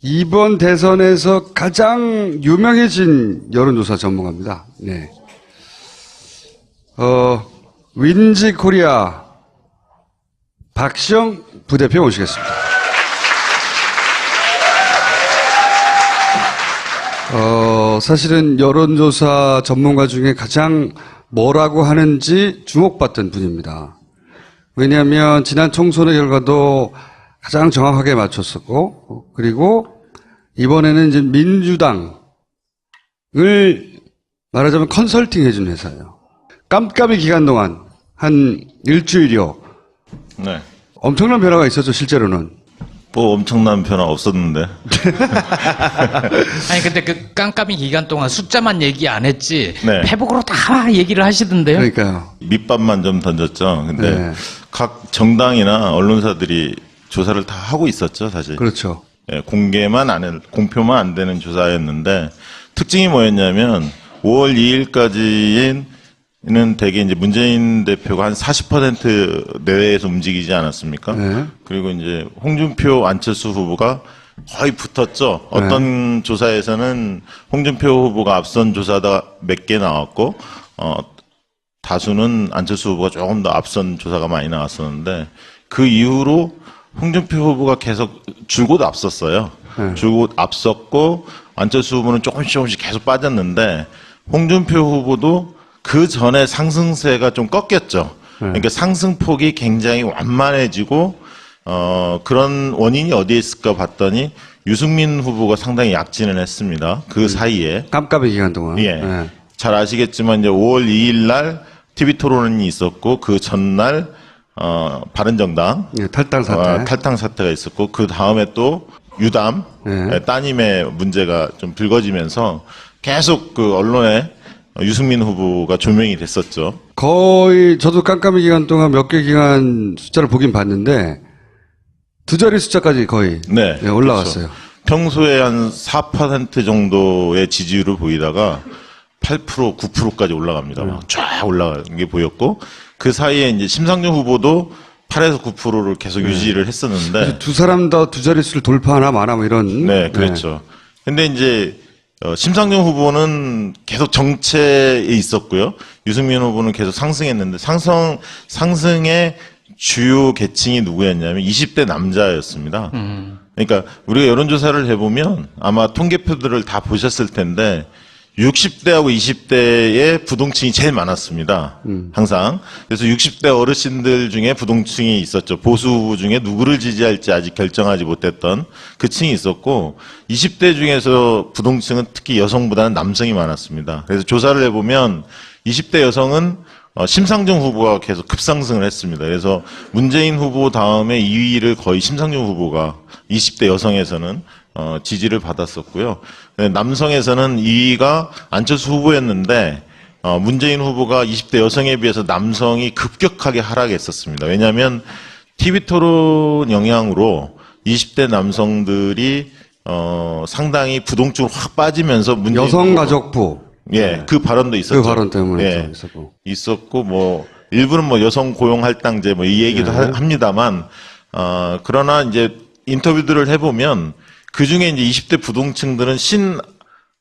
이번 대선에서 가장 유명해진 여론조사 전문가입니다. 네. 윈지 코리아 박시영 부대표 모시겠습니다. 사실은 여론조사 전문가 중에 가장 뭐라고 하는지 주목받던 분입니다. 왜냐하면 지난 총선의 결과도 가장 정확하게 맞췄었고, 그리고 이번에는 이제 민주당을 말하자면 컨설팅 해준 회사예요. 깜깜이 기간 동안 한 일주일여. 네. 엄청난 변화가 있었죠, 실제로는. 뭐 엄청난 변화 없었는데. 아니 근데 그 깜깜이 기간 동안 숫자만 얘기 안 했지 네. 페북으로 다 얘기를 하시던데요. 그러니까요. 밑밥만 좀 던졌죠. 근데 네. 각 정당이나 언론사들이 조사를 다 하고 있었죠, 사실. 그렇죠. 예, 공표만 안 되는 조사였는데 특징이 뭐였냐면 5월 2일까지는 대개 이제 문재인 대표가 한 40% 내외에서 움직이지 않았습니까? 네. 그리고 이제 홍준표, 안철수 후보가 거의 붙었죠. 어떤 조사에서는 홍준표 후보가 앞선 조사다 몇 개 나왔고, 다수는 안철수 후보가 조금 더 앞선 조사가 많이 나왔었는데 그 이후로 홍준표 후보가 계속 줄곧 앞섰어요. 줄곧 앞섰고 안철수 후보는 조금씩 계속 빠졌는데 홍준표 후보도 그 전에 상승세가 좀 꺾였죠. 그러니까 상승폭이 굉장히 완만해지고 그런 원인이 어디에 있을까 봤더니 유승민 후보가 상당히 약진을 했습니다. 그 사이에. 깜깜이 기간 동안. 예. 네. 잘 아시겠지만 이제 5월 2일 날 TV 토론이 있었고 그 전날 바른정당 예, 탈당 사태. 탈당 사태가 있었고 그 다음에 또 유담 네. 따님의 문제가 좀 불거지면서 계속 그 언론에 유승민 후보가 조명이 됐었죠. 거의 저도 깜깜이 기간 동안 몇 개 기간 숫자를 보긴 봤는데 두 자리 숫자까지 거의 네, 예, 올라갔어요. 그렇죠. 평소에 한 4% 정도의 지지율을 보이다가 8%, 9%까지 올라갑니다. 막 쫙 올라가는 게 보였고 그 사이에 이제 심상정 후보도 8에서 9%를 계속 유지를 했었는데 두 사람 다 두 자릿수를 돌파하나 마나 뭐 이런. 네, 그렇죠. 근데 이제 심상정 후보는 계속 정체에 있었고요. 유승민 후보는 계속 상승했는데 상승의 주요 계층이 누구였냐면 20대 남자였습니다. 그러니까 우리가 여론조사를 해보면 아마 통계표들을 다 보셨을 텐데 60대하고 20대의 부동층이 제일 많았습니다. 항상. 그래서 60대 어르신들 중에 부동층이 있었죠. 보수 후보 중에 누구를 지지할지 아직 결정하지 못했던 그 층이 있었고 20대 중에서 부동층은 특히 여성보다는 남성이 많았습니다. 그래서 조사를 해보면 20대 여성은 심상정 후보가 계속 급상승을 했습니다. 그래서 문재인 후보 다음에 2위를 거의 심상정 후보가 20대 여성에서는 지지를 받았었고요. 남성에서는 2위가 안철수 후보였는데 문재인 후보가 20대 여성에 비해서 남성이 급격하게 하락했었습니다. 왜냐하면 TV 토론 영향으로 20대 남성들이 상당히 부동층으로 확 빠지면서 문재인 여성가족부. 예, 그 발언도 있었죠. 그 발언 때문에 예, 있었고. 있었고 뭐 일부는 뭐 여성 고용 할당제 뭐 이 얘기도 합니다만 그러나 이제 인터뷰들을 해보면 그 중에 이제 20대 부동층들은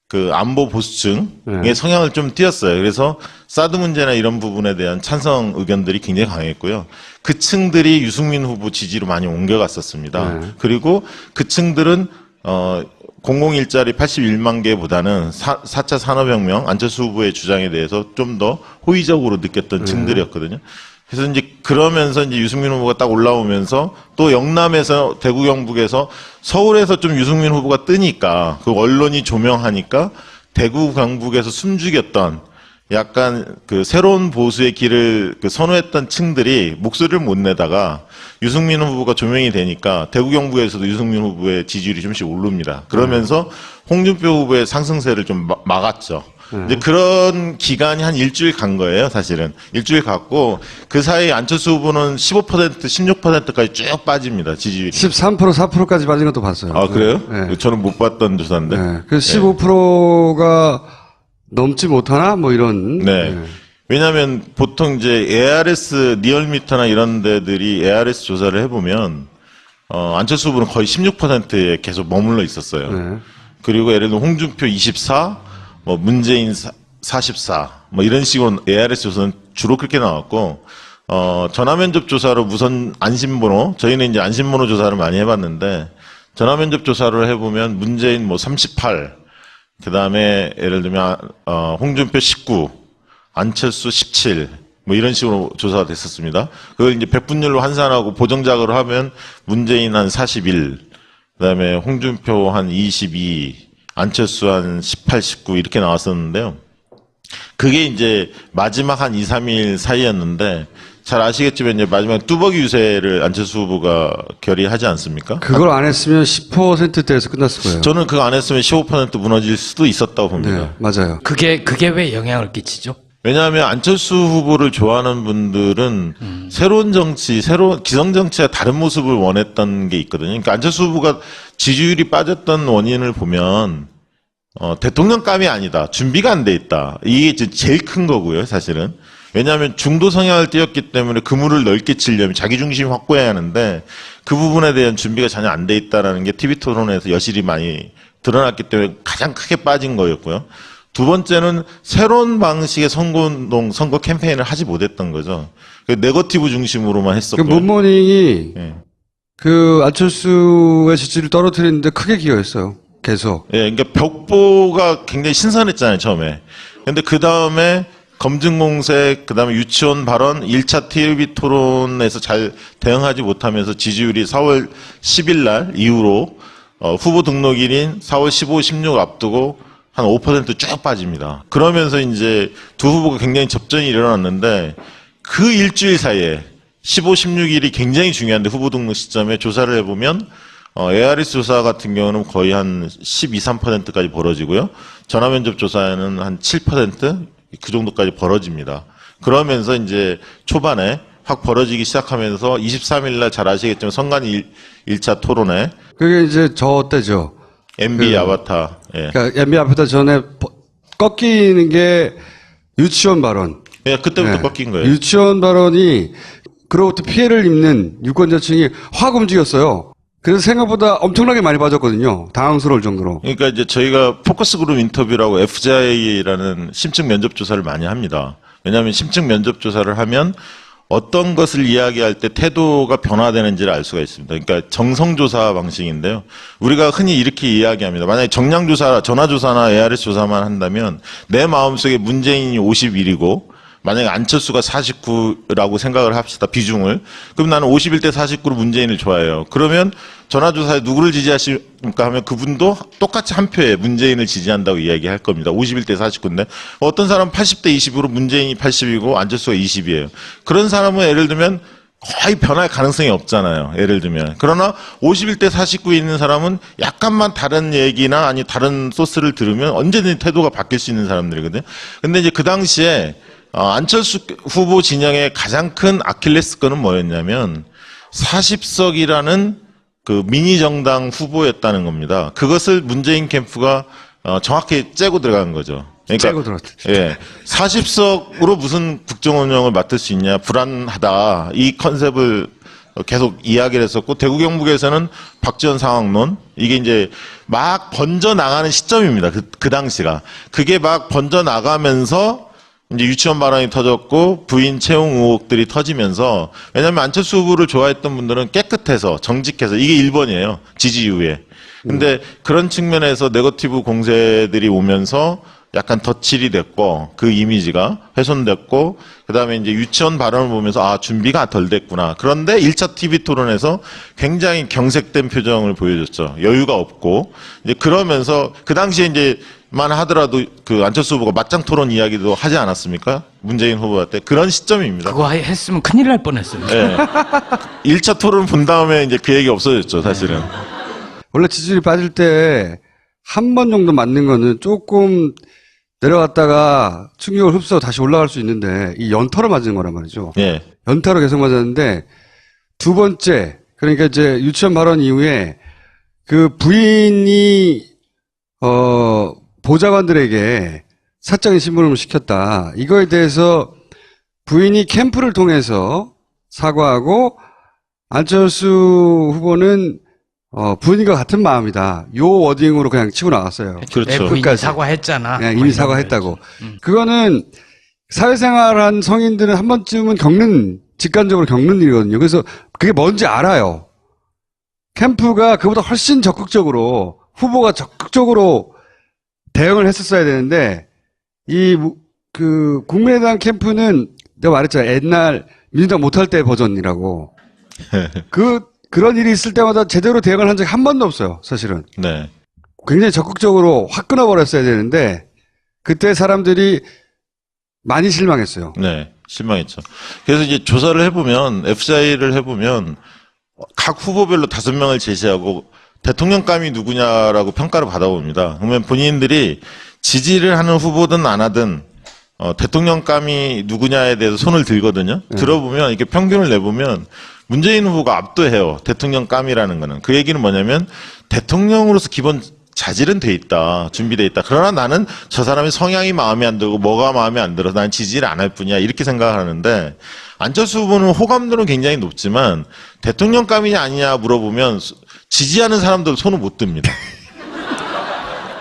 그 안보 보수층의 성향을 좀 띄었어요. 그래서 사드 문제나 이런 부분에 대한 찬성 의견들이 굉장히 강했고요. 그 층들이 유승민 후보 지지로 많이 옮겨갔었습니다. 그리고 그 층들은 공공일자리 81만 개보다는 4차 산업혁명 안철수 후보의 주장에 대해서 좀 더 호의적으로 느꼈던 층들이었거든요. 그래서 이제 그러면서 이제 유승민 후보가 딱 올라오면서 또 영남에서 대구 경북에서 서울에서 좀 유승민 후보가 뜨니까 그 언론이 조명하니까 대구 경북에서 숨죽였던 약간 그 새로운 보수의 길을 그 선호했던 층들이 목소리를 못 내다가 유승민 후보가 조명이 되니까 대구 경북에서도 유승민 후보의 지지율이 좀씩 오릅니다. 그러면서 홍준표 후보의 상승세를 좀 막았죠. 이제 그런 기간이 한 일주일 간 거예요, 사실은. 일주일 갔고, 그 사이 안철수 후보는 15%, 16%까지 쭉 빠집니다, 지지율이. 13%, 4%까지 빠진 것도 봤어요. 아, 그래요? 네. 저는 못 봤던 조사인데. 네. 그래서 15%가 넘지 못하나? 뭐 이런. 네. 왜냐하면 보통 이제 ARS, 리얼미터나 이런 데들이 ARS 조사를 해보면 안철수 후보는 거의 16%에 계속 머물러 있었어요. 네. 그리고 예를 들면 홍준표 24, 뭐 문재인 44, 뭐 이런 식으로 ARS 조사는 주로 그렇게 나왔고, 전화면접 조사로 우선 안심번호, 저희는 이제 안심번호 조사를 많이 해봤는데, 전화면접 조사를 해보면 문재인 뭐 38, 그 다음에 예를 들면, 홍준표 19, 안철수 17, 뭐 이런 식으로 조사가 됐었습니다. 그걸 이제 백분율로 환산하고 보정작으로 하면 문재인 한 41, 그 다음에 홍준표 한 22, 안철수 한 18, 19 이렇게 나왔었는데요. 그게 이제 마지막 한 2, 3일 사이였는데 잘 아시겠지만 이제 마지막 뚜벅이 유세를 안철수 후보가 결의하지 않습니까? 그걸 안 했으면 10%대에서 끝났을 거예요. 저는 그거 안 했으면 15% 무너질 수도 있었다고 봅니다. 네, 맞아요. 그게 왜 영향을 끼치죠? 왜냐하면 안철수 후보를 좋아하는 분들은 새로운 정치, 기성 정치와 다른 모습을 원했던 게 있거든요. 그러니까 안철수 후보가 지지율이 빠졌던 원인을 보면 대통령감이 아니다. 준비가 안 돼 있다. 이게 이제 제일 큰 거고요, 사실은. 왜냐하면 중도 성향을 띄었기 때문에 그물을 넓게 치려면 자기 중심 확보해야 하는데 그 부분에 대한 준비가 전혀 안 돼 있다라는 게 TV 토론에서 여실히 많이 드러났기 때문에 가장 크게 빠진 거였고요. 두 번째는 새로운 방식의 선거운동, 선거 캠페인을 하지 못했던 거죠. 네거티브 중심으로만 그 했었고요. 문모닝이 예. 그 안철수의 지지를 떨어뜨리는데 크게 기여했어요. 계속. 예, 그러니까 벽보가 굉장히 신선했잖아요, 처음에. 근데 그 다음에 검증공색, 그 다음에 유치원 발언, 1차 TV 토론에서 잘 대응하지 못하면서 지지율이 4월 10일 날 이후로 후보 등록일인 4월 15, 16 앞두고 한 5% 쭉 빠집니다. 그러면서 이제 두 후보가 굉장히 접전이 일어났는데 그 일주일 사이에 15, 16일이 굉장히 중요한데 후보 등록 시점에 조사를 해보면 ARS 조사 같은 경우는 거의 한 12, 13%까지 벌어지고요. 전화면접 조사에는 한 7%? 그 정도까지 벌어집니다. 그러면서 이제 초반에 확 벌어지기 시작하면서 23일 날 잘 아시겠지만 선관 1차 토론회 그게 이제 저 때죠. MB 아바타. 예. 그러니까 MB 앞에다 전에 꺾이는 게 유치원 발언. 예, 그때부터 네. 꺾인 거예요. 유치원 발언이 그로부터 피해를 입는 유권자층이 확 움직였어요. 그래서 생각보다 엄청나게 많이 빠졌거든요. 당황스러울 정도로. 그러니까 이제 저희가 포커스 그룹 인터뷰라고 FJ라는 심층 면접 조사를 많이 합니다. 왜냐하면 심층 면접 조사를 하면 어떤 것을 이야기할 때 태도가 변화되는지를 알 수가 있습니다. 그러니까 정성조사 방식인데요. 우리가 흔히 이렇게 이야기합니다. 만약에 정량조사, 전화조사나 ARS 조사만 한다면 내 마음속에 문재인이 51이고 만약에 안철수가 49라고 생각을 합시다. 비중을. 그럼 나는 51대 49로 문재인을 좋아해요. 그러면 전화조사에 누구를 지지하십니까 하면 그분도 똑같이 한 표에 문재인을 지지한다고 이야기할 겁니다. 51대 49인데 어떤 사람은 80대 20으로 문재인이 80이고 안철수가 20이에요. 그런 사람은 예를 들면 거의 변할 가능성이 없잖아요. 예를 들면. 그러나 51대 49에 있는 사람은 약간만 다른 얘기나 아니 다른 소스를 들으면 언제든지 태도가 바뀔 수 있는 사람들이거든요. 근데 이제 그 당시에 안철수 후보 진영의 가장 큰 아킬레스건은 뭐였냐면 40석이라는 그 미니 정당 후보였다는 겁니다. 그것을 문재인 캠프가 정확히 째고 들어간 거죠. 그러니까 째고 들어갔죠. 예, 40석으로 무슨 국정 운영을 맡을 수 있냐 불안하다 이 컨셉을 계속 이야기를 했었고 대구 경북에서는 박지원 상황론 이게 이제 막 번져 나가는 시점입니다. 그 당시가 그게 막 번져 나가면서 이제 유치원 발언이 터졌고 부인 채용 의혹들이 터지면서 왜냐하면 안철수 후보를 좋아했던 분들은 깨끗해서 정직해서 이게 1번이에요. 지지 이후에. 근데 그런 측면에서 네거티브 공세들이 오면서 약간 덧칠이 됐고 그 이미지가 훼손됐고 그다음에 이제 유치원 발언을 보면서 아 준비가 덜 됐구나. 그런데 1차 TV 토론에서 굉장히 경색된 표정을 보여줬죠. 여유가 없고 이제 그러면서 그 당시에 이제 만 하더라도 그 안철수 후보가 맞짱 토론 이야기도 하지 않았습니까? 문재인 후보한테 그런 시점입니다. 그거 했으면 큰일 날 뻔했어요. 예. 1차 토론 본 다음에 이제 그 얘기 없어졌죠, 사실은. 원래 지지율이 빠질 때 한 번 정도 맞는 거는 조금 내려갔다가 충격을 흡수하고 다시 올라갈 수 있는데 이 연타로 맞은 거란 말이죠. 예. 연타로 계속 맞았는데 두 번째 그러니까 이제 유치원 발언 이후에 그 부인이 보좌관들에게 사적인 신문을 시켰다. 이거에 대해서 부인이 캠프를 통해서 사과하고 안철수 후보는 부인과 같은 마음이다. 요 워딩으로 그냥 치고 나갔어요. 그렇죠. 내 부인이 끝까지. 사과했잖아. 네, 뭐 이미 이런 사과했다고. 거였지. 그거는 사회생활한 성인들은 한 번쯤은 직관적으로 겪는 일이거든요. 그래서 그게 뭔지 알아요. 캠프가 그보다 훨씬 적극적으로, 후보가 적극적으로 대응을 했었어야 되는데, 국민의당 캠프는 내가 말했잖아. 옛날 민주당 못할 때 버전이라고. 그런 일이 있을 때마다 제대로 대응을 한 적이 한 번도 없어요, 사실은. 네. 굉장히 적극적으로 확 끊어버렸어야 되는데, 그때 사람들이 많이 실망했어요. 네. 실망했죠. 그래서 이제 조사를 해보면, FCI를 해보면, 각 후보별로 5명을 제시하고, 대통령감이 누구냐라고 평가를 받아봅니다. 그러면 본인들이 지지를 하는 후보든 안 하든, 대통령감이 누구냐에 대해서 손을 들거든요. 들어보면, 이렇게 평균을 내보면, 문재인 후보가 압도해요. 대통령감이라는 거는. 그 얘기는 뭐냐면, 대통령으로서 기본 자질은 돼 있다. 준비돼 있다. 그러나 나는 저 사람의 성향이 마음에 안 들고 뭐가 마음에 안 들어서 난 지지를 안 할 뿐이야. 이렇게 생각하는데 안철수 후보는 호감도는 굉장히 높지만 대통령감이냐 아니냐 물어보면 지지하는 사람들 손을 못 듭니다.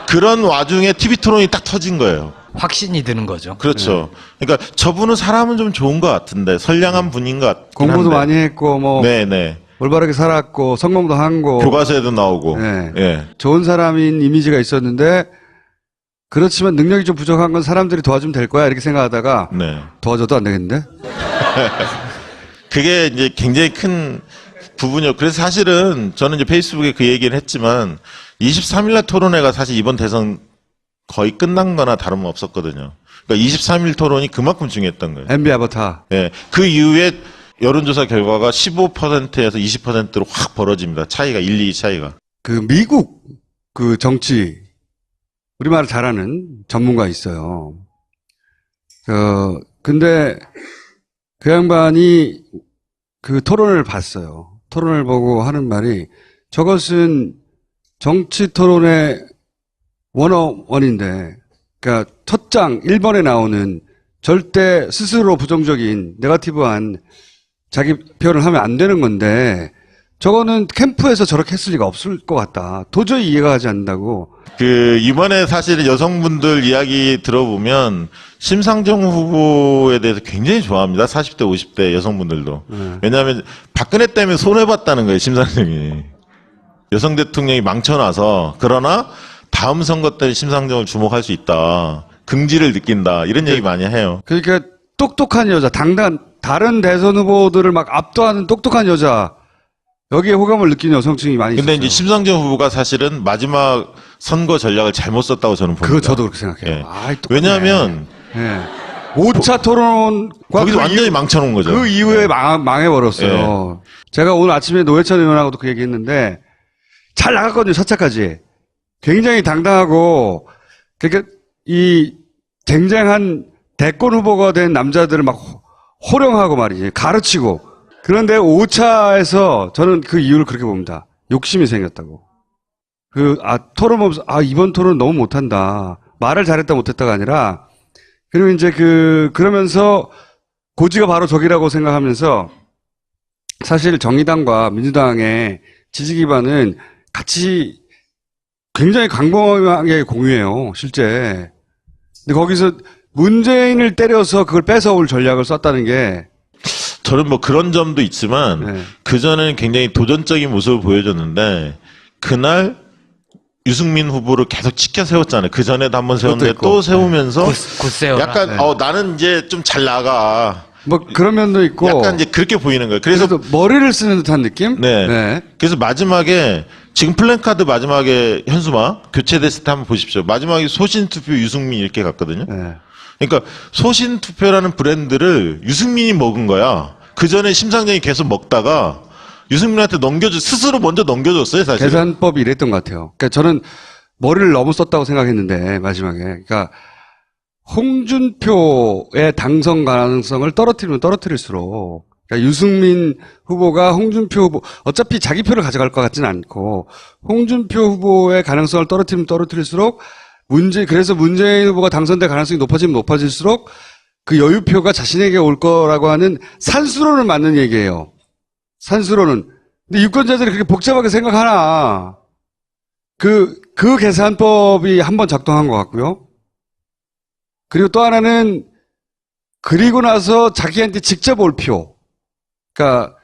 그런 와중에 TV 토론이 딱 터진 거예요. 확신이 드는 거죠. 그렇죠. 그러니까 저분은 사람은 좀 좋은 것 같은데 선량한 분인 것 같긴 공부도 한데. 많이 했고, 네네. 올바르게 살았고, 성공도 한 거. 교과서에도 나오고. 네. 예. 좋은 사람인 이미지가 있었는데, 그렇지만 능력이 좀 부족한 건 사람들이 도와주면 될 거야. 이렇게 생각하다가, 네. 도와줘도 안 되겠는데? 그게 이제 굉장히 큰 부분이요. 그래서 사실은 저는 이제 페이스북에 그 얘기를 했지만 23일날 토론회가 사실 이번 대선 거의 끝난 거나 다름없었거든요. 그러니까 23일 토론이 그만큼 중요했던 거예요. MB 아바타. 예. 그 이후에 여론조사 결과가 15%에서 20%로 확 벌어집니다. 차이가 1, 2 차이가. 미국 정치, 우리말 잘하는 전문가 있어요. 근데 그 양반이 그 토론을 봤어요. 토론을 보고 하는 말이 저것은 정치 토론의 101인데, 그러니까 첫 장 1번에 나오는 절대 스스로 부정적인 네거티브한 자기 표현을 하면 안 되는 건데 저거는 캠프에서 저렇게 했을 리가 없을 것 같다. 도저히 이해가 가지 않는다고. 이번에 사실 여성분들 이야기 들어보면 심상정 후보에 대해서 굉장히 좋아합니다. 40대, 50대 여성분들도. 왜냐하면 박근혜 때문에 손해봤다는 거예요, 심상정이. 여성 대통령이 망쳐놔서. 그러나 다음 선거 때 심상정을 주목할 수 있다. 긍지를 느낀다. 이런 얘기 많이 해요. 그러니까 똑똑한 여자, 다른 대선 후보들을 막 압도하는 똑똑한 여자, 여기에 호감을 느끼는 여성층이 많이 있어요. 근데 이제 심상정 후보가 사실은 마지막 선거 전략을 잘못 썼다고 저는 봅니다. 그거 저도 그렇게 생각해요. 예. 아이, 똑똑하네. 왜냐하면 5차 토론과 거기서 그 완전히 망쳐놓은 거죠. 그 이후에 예. 망해버렸어요. 제가 오늘 아침에 노회찬 의원하고도 그 얘기했는데 잘 나갔거든요. 첫 차까지. 굉장히 당당하고, 그러니까 이 쟁쟁한 대권 후보가 된 남자들을 막 호령하고 말이지, 가르치고. 그런데 5차에서 저는 그 이유를 그렇게 봅니다. 욕심이 생겼다고. 토론 보면서, 이번 토론 너무 못한다. 말을 잘했다 못했다가 아니라, 그리고 이제 그러면서 고지가 바로 저기라고 생각하면서 사실 정의당과 민주당의 지지 기반은 같이 굉장히 광범위하게 공유해요, 실제. 근데 거기서 문재인을 때려서 그걸 뺏어올 전략을 썼다는 게 저는 뭐 그런 점도 있지만 네. 그전에는 굉장히 도전적인 모습을 보여줬는데 그날 유승민 후보를 계속 치켜 세웠잖아요. 그전에도 한번 세웠는데 그것도 있고. 또 세우면서 굳세요. 약간 나는 이제 좀 잘 나가. 뭐 그런 면도 있고 약간 이제 그렇게 보이는 거예요. 그래서 머리를 쓰는 듯한 느낌? 네. 그래서 마지막에 지금 플랜카드 마지막에 현수막 교체됐을 때 한번 보십시오. 마지막에 소신 투표 유승민 이렇게 갔거든요. 네. 그러니까 소신 투표라는 브랜드를 유승민이 먹은 거야. 그 전에 심상정이 계속 먹다가 유승민한테 스스로 먼저 넘겨줬어요, 사실. 계산법이 이랬던 것 같아요. 그러니까 저는 머리를 너무 썼다고 생각했는데 마지막에, 그러니까 홍준표의 당선 가능성을 떨어뜨리면 떨어뜨릴수록, 그러니까 유승민 후보가 홍준표 후보, 어차피 자기 표를 가져갈 것 같지는 않고 홍준표 후보의 가능성을 떨어뜨리면 떨어뜨릴수록 그래서 문재인 후보가 당선될 가능성이 높아지면 높아질수록 그 여유표가 자신에게 올 거라고 하는 산수론을 맞는 얘기예요. 산수로는. 근데 유권자들이 그렇게 복잡하게 생각하나. 그 계산법이 한번 작동한 것 같고요. 그리고 또 하나는 그리고 나서 자기한테 직접 올 표. 그러니까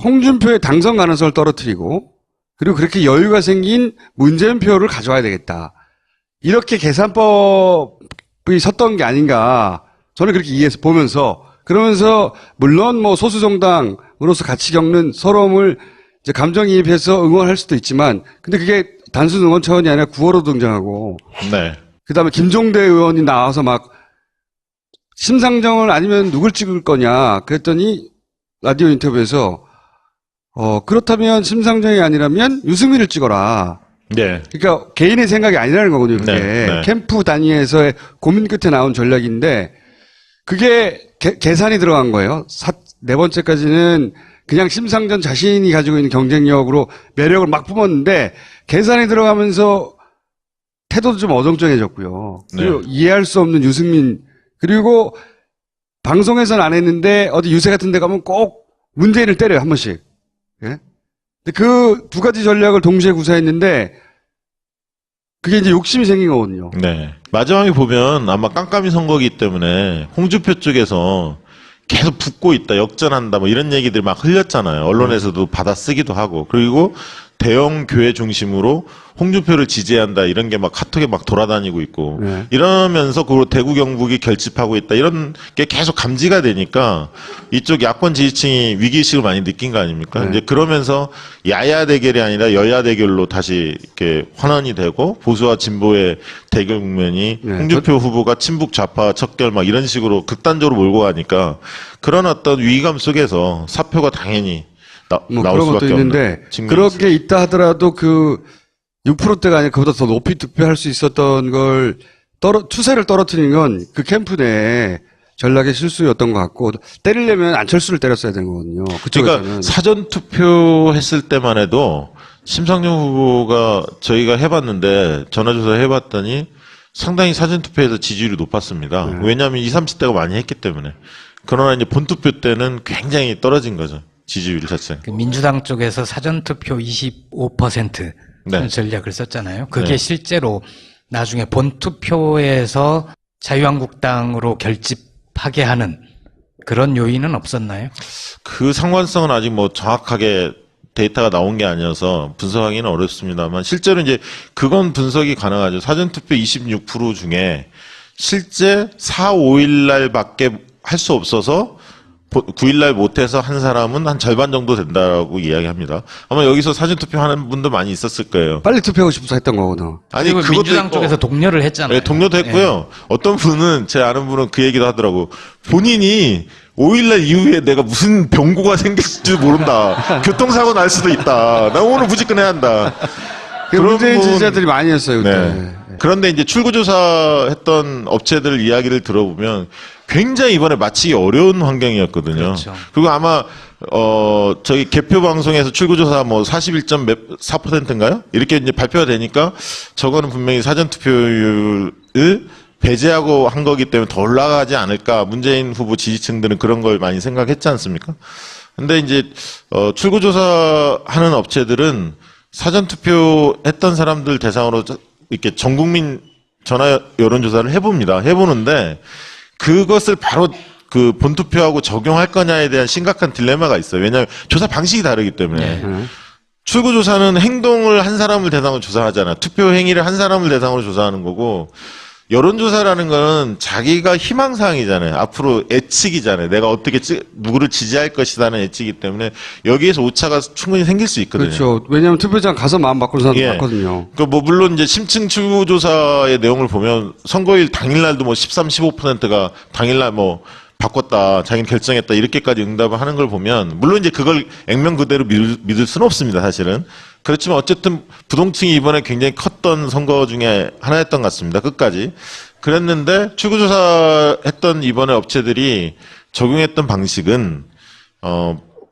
홍준표의 당선 가능성을 떨어뜨리고 그리고 그렇게 여유가 생긴 문재인 표를 가져와야 되겠다. 이렇게 계산법이 섰던 게 아닌가. 저는 그렇게 이해해서 보면서 그러면서 물론 뭐 소수 정당으로서 같이 겪는 서러움을 이제 감정이입해서 응원할 수도 있지만 근데 그게 단순 응원 차원이 아니라 구호로 등장하고 네. 그다음에 김종대 의원이 나와서 막 심상정을 아니면 누굴 찍을 거냐 그랬더니 라디오 인터뷰에서 그렇다면 심상정이 아니라면 유승민을 찍어라. 네. 그러니까 개인의 생각이 아니라는 거거든요. 그게 네. 캠프 단위에서의 고민 끝에 나온 전략인데 그게 계산이 들어간 거예요. 네 번째까지는 그냥 심상정 자신이 가지고 있는 경쟁력으로 매력을 막 뿜었는데 계산이 들어가면서 태도도 좀 어정쩡해졌고요. 그리고 네. 이해할 수 없는 유승민 그리고 방송에서는 안 했는데 어디 유세 같은 데 가면 꼭 문재인을 때려요. 한 번씩. 예? 근데 그 두 가지 전략을 동시에 구사했는데 그게 이제 욕심이 생긴 거거든요. 네. 마지막에 보면 아마 깜깜이 선거기 때문에 홍준표 쪽에서 계속 붙고 있다, 역전한다, 뭐 이런 얘기들이 막 흘렸잖아요. 언론에서도 받아쓰기도 하고. 그리고 대형 교회 중심으로 홍준표를 지지한다, 이런 게 막 카톡에 막 돌아다니고 있고. 네. 이러면서 그 대구 경북이 결집하고 있다, 이런 게 계속 감지가 되니까 이쪽 야권 지지층이 위기의식을 많이 느낀 거 아닙니까? 네. 이제 그러면서 야야 대결이 아니라 여야 대결로 다시 이렇게 환원이 되고 보수와 진보의 대결 국면이 네. 홍준표 후보가 친북 좌파 척결 막 이런 식으로 극단적으로 몰고 가니까 그런 어떤 위기감 속에서 사표가 당연히 뭐 나올 그런 것도 수밖에 있는데 없는 측면이 그런 있어요. 게 있다 하더라도 그 6%대가 아니라 그보다 더 높이 득표할 수 있었던 걸 추세를 떨어뜨린 건 그 캠프 내 전략의 실수였던 것 같고 때리려면 안철수를 때렸어야 되는 거거든요. 그쪽에서는. 그러니까 사전 투표했을 때만 해도 심상정 후보가 저희가 해봤는데 전화조사 해봤더니 상당히 사전 투표에서 지지율이 높았습니다. 네. 왜냐하면 20, 30대가 많이 했기 때문에. 그러나 이제 본투표 때는 굉장히 떨어진 거죠. 지지율 자체가. 그 민주당 쪽에서 사전투표 25% 네. 전략을 썼잖아요. 그게 네. 실제로 나중에 본투표에서 자유한국당으로 결집하게 하는 그런 요인은 없었나요? 그 상관성은 아직 뭐 정확하게 데이터가 나온 게 아니어서 분석하기는 어렵습니다만 실제로 이제 그건 분석이 가능하죠. 사전투표 26% 중에 실제 4, 5일 날밖에 할 수 없어서 9일날 못해서 한 사람은 한 절반 정도 된다고 이야기합니다. 아마 여기서 사전투표 하는 분도 많이 있었을 거예요. 빨리 투표하고 싶어서 했던 거거든. 아니, 그리고 그것도 민주당 있고, 쪽에서 독려를 했잖아요. 네, 동료도 했고요. 어떤 분은, 제 아는 분은 그 얘기도 하더라고. 본인이 5일날 이후에 내가 무슨 병고가 생길지도 모른다. 교통사고 날 수도 있다. 나 오늘 무조건 해야 한다. 그 그런 문재인 분- 지지자들이 많이 했어요, 그때. 네. 그런데 이제 출구조사 했던 업체들 이야기를 들어보면 굉장히 이번에 맞히기 어려운 환경이었거든요. 그렇죠. 그리고 아마, 저희 개표 방송에서 출구조사 뭐 41.4%인가요? 이렇게 이제 발표가 되니까 저거는 분명히 사전투표율을 배제하고 한 거기 때문에 더 올라가지 않을까. 문재인 후보 지지층들은 그런 걸 많이 생각했지 않습니까? 근데 이제, 출구조사 하는 업체들은 사전투표 했던 사람들 대상으로 이렇게 전 국민 전화 여론조사를 해봅니다. 해보는데 그것을 바로 그 본투표하고 적용할 거냐에 대한 심각한 딜레마가 있어요. 왜냐하면 조사 방식이 다르기 때문에. 네. 출구조사는 행동을 한 사람을 대상으로 조사하잖아. 투표 행위를 한 사람을 대상으로 조사하는 거고 여론조사라는 거는 자기가 희망사항이잖아요. 앞으로 예측이잖아요. 내가 어떻게 누구를 지지할 것이라는 예측이기 때문에 여기에서 오차가 충분히 생길 수 있거든요. 그렇죠. 왜냐하면 투표장 가서 마음 바꾸는 사람도 예. 많거든요. 그 뭐 물론 이제 심층 출구조사의 내용을 보면 선거일 당일날도 뭐 13, 15%가 당일날 뭐 바꿨다, 자기는 결정했다 이렇게까지 응답을 하는 걸 보면 물론 이제 그걸 액면 그대로 믿을 수는 없습니다, 사실은. 그렇지만 어쨌든 부동층이 이번에 굉장히 컸던 선거 중에 하나였던 것 같습니다. 끝까지. 그랬는데 출구조사 했던 이번에 업체들이 적용했던 방식은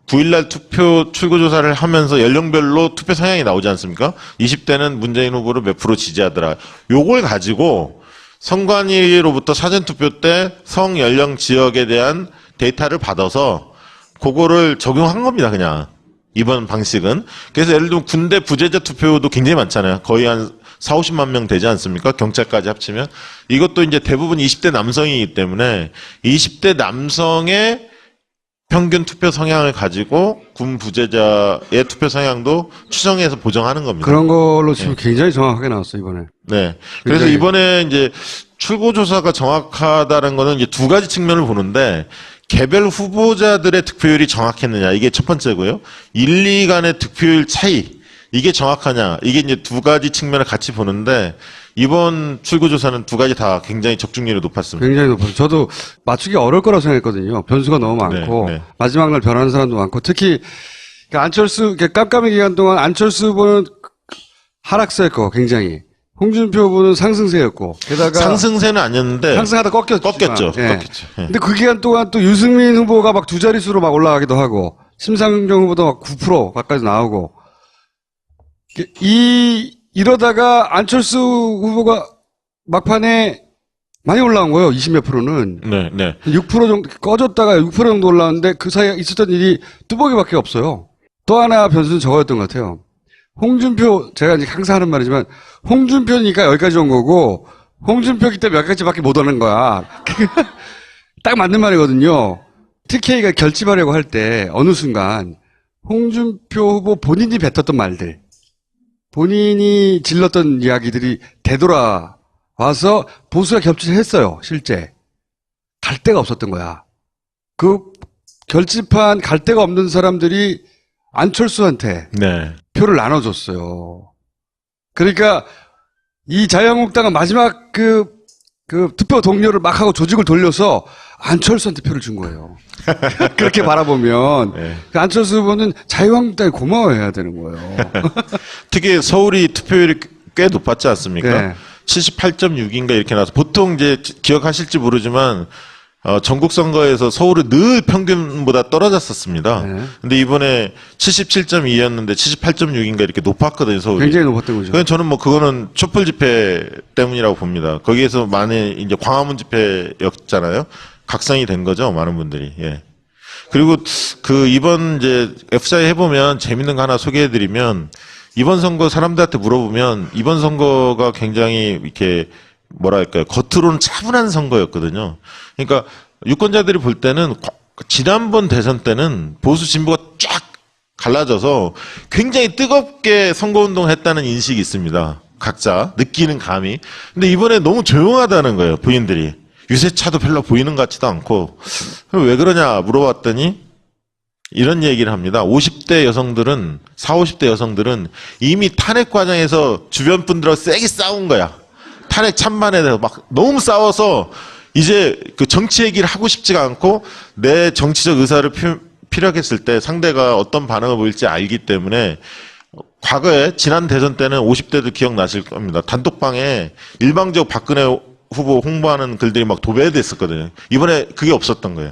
9일날 투표 출구조사를 하면서 연령별로 투표 성향이 나오지 않습니까? 20대는 문재인 후보를 몇 프로 지지하더라. 요걸 가지고 선관위로부터 사전투표 때 성, 연령, 지역에 대한 데이터를 받아서 그거를 적용한 겁니다, 그냥. 이번 방식은. 그래서 예를 들면 군대 부재자 투표도 굉장히 많잖아요. 거의 한 4, 50만 명 되지 않습니까? 경찰까지 합치면. 이것도 이제 대부분 20대 남성이기 때문에 20대 남성의 평균 투표 성향을 가지고 군 부재자의 투표 성향도 추정해서 보정하는 겁니다. 그런 걸로 지금 굉장히 정확하게 나왔어요, 이번에. 네. 그래서 굉장히- 이번에 이제 출구조사가 정확하다는 거는 이제 두 가지 측면을 보는데 개별 후보자들의 득표율이 정확했느냐 이게 첫 번째고요. 1, 2 간의 득표율 차이 이게 정확하냐 이게 이제 두 가지 측면을 같이 보는데 이번 출구조사는 두 가지 다 굉장히 적중률이 높았습니다. 굉장히 높아요. 저도 맞추기 어려울 거라고 생각했거든요. 변수가 너무 많고 네. 마지막 날 변하는 사람도 많고 특히 안철수 깜깜이 기간 동안 안철수 후보는 하락세였고 굉장히 홍준표 후보는 상승세였고 게다가 상승세는 아니었는데 상승하다 꺾였죠. 꺾였죠. 예. 꺾였죠. 예. 근데 그 기간 동안 또 유승민 후보가 막 두 자릿수로 막 올라가기도 하고 심상정 후보도 막 9% 가까이 나오고 이러다가 안철수 후보가 막판에 많이 올라온 거예요. 20몇 프로는. 네, 네. 6% 정도 꺼졌다가 6% 정도 올라왔는데 그 사이에 있었던 일이 뚜벅이밖에 없어요. 또 하나 변수는 저거였던 것 같아요. 홍준표 제가 이제 항상 하는 말이지만 홍준표니까 여기까지 온 거고 홍준표기 때문에 여기까지밖에 못 오는 거야. 딱 맞는 말이거든요. TK가 결집하려고 할 때 어느 순간 홍준표 후보 본인이 뱉었던 말들 본인이 질렀던 이야기들이 되돌아와서 보수가 겹치를 했어요. 실제. 갈 데가 없었던 거야. 그 결집한 갈 데가 없는 사람들이 안철수한테 네. 표를 나눠줬어요. 그러니까 이 자유한국당은 마지막 그 투표 동료를 막 하고 조직을 돌려서 안철수한테 표를 준 거예요. 그렇게 바라보면 네. 그 안철수 후보는 자유한국당에 고마워해야 되는 거예요. 특히 서울이 투표율이 꽤 높았지 않습니까? 네. 78.6인가 이렇게 나와서 보통 이제 기억하실지 모르지만 전국 선거에서 서울은 늘 평균보다 떨어졌었습니다. 네. 근데 이번에 77.2였는데 78.6인가 이렇게 높았거든요, 서울이. 굉장히 높았던 거죠. 그건 저는 뭐 그거는 촛불 집회 때문이라고 봅니다. 거기에서 많이 이제 광화문 집회였잖아요. 각성이 된 거죠, 많은 분들이. 예. 그리고 그 이번 이제 F사에 해보면 재밌는 거 하나 소개해드리면 이번 선거 사람들한테 물어보면 이번 선거가 굉장히 이렇게 뭐랄까요 겉으로는 차분한 선거였거든요. 그러니까 유권자들이 볼 때는 지난번 대선 때는 보수 진보가 쫙 갈라져서 굉장히 뜨겁게 선거운동을 했다는 인식이 있습니다. 각자 느끼는 감이. 근데 이번에 너무 조용하다는 거예요, 부인들이. 유세차도 별로 보이는 것 같지도 않고. 왜 그러냐 물어봤더니 이런 얘기를 합니다. 50대 여성들은 40, 50대 여성들은 이미 탄핵 과정에서 주변 분들하고 세게 싸운 거야. 탄핵 찬반에 대해서 막 너무 싸워서 이제 그 정치 얘기를 하고 싶지가 않고 내 정치적 의사를 피력했을 때 상대가 어떤 반응을 보일지 알기 때문에 과거에 지난 대선 때는 50대도 기억나실 겁니다. 단톡방에 일방적 박근혜 후보 홍보하는 글들이 막 도배됐었거든요. 이번에 그게 없었던 거예요.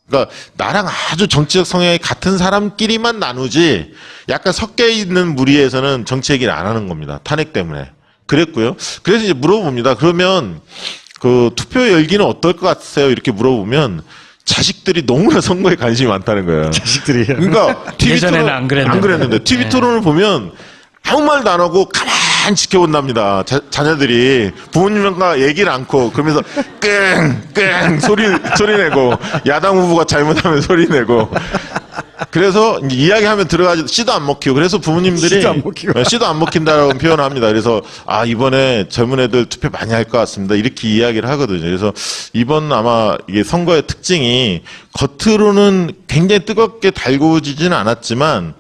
그러니까 나랑 아주 정치적 성향이 같은 사람끼리만 나누지 약간 섞여 있는 무리에서는 정치 얘기를 안 하는 겁니다. 탄핵 때문에. 그랬고요. 그래서 이제 물어봅니다. 그러면 그 투표 열기는 어떨 것 같으세요? 이렇게 물어보면 자식들이 너무나 선거에 관심이 많다는 거예요. 자식들이. 그러니까 TV 예전에는 토론, 안 그랬는데. TV 네. 토론을 보면 아무 말도 안 하고 가만히 지켜본답니다. 자녀들이 부모님과 얘기를 않고 그러면서 끙끙 소리 내고 야당 후보가 잘못하면 소리 내고 그래서 이제 이야기하면 들어가지 씨도 안 먹히고 그래서 부모님들이 씨도 안 먹히고. 씨도 안 먹힌다라고 표현을 합니다. 그래서 아 이번에 젊은 애들 투표 많이 할 것 같습니다. 이렇게 이야기를 하거든요. 그래서 이번 아마 이게 선거의 특징이 겉으로는 굉장히 뜨겁게 달구지지는 않았지만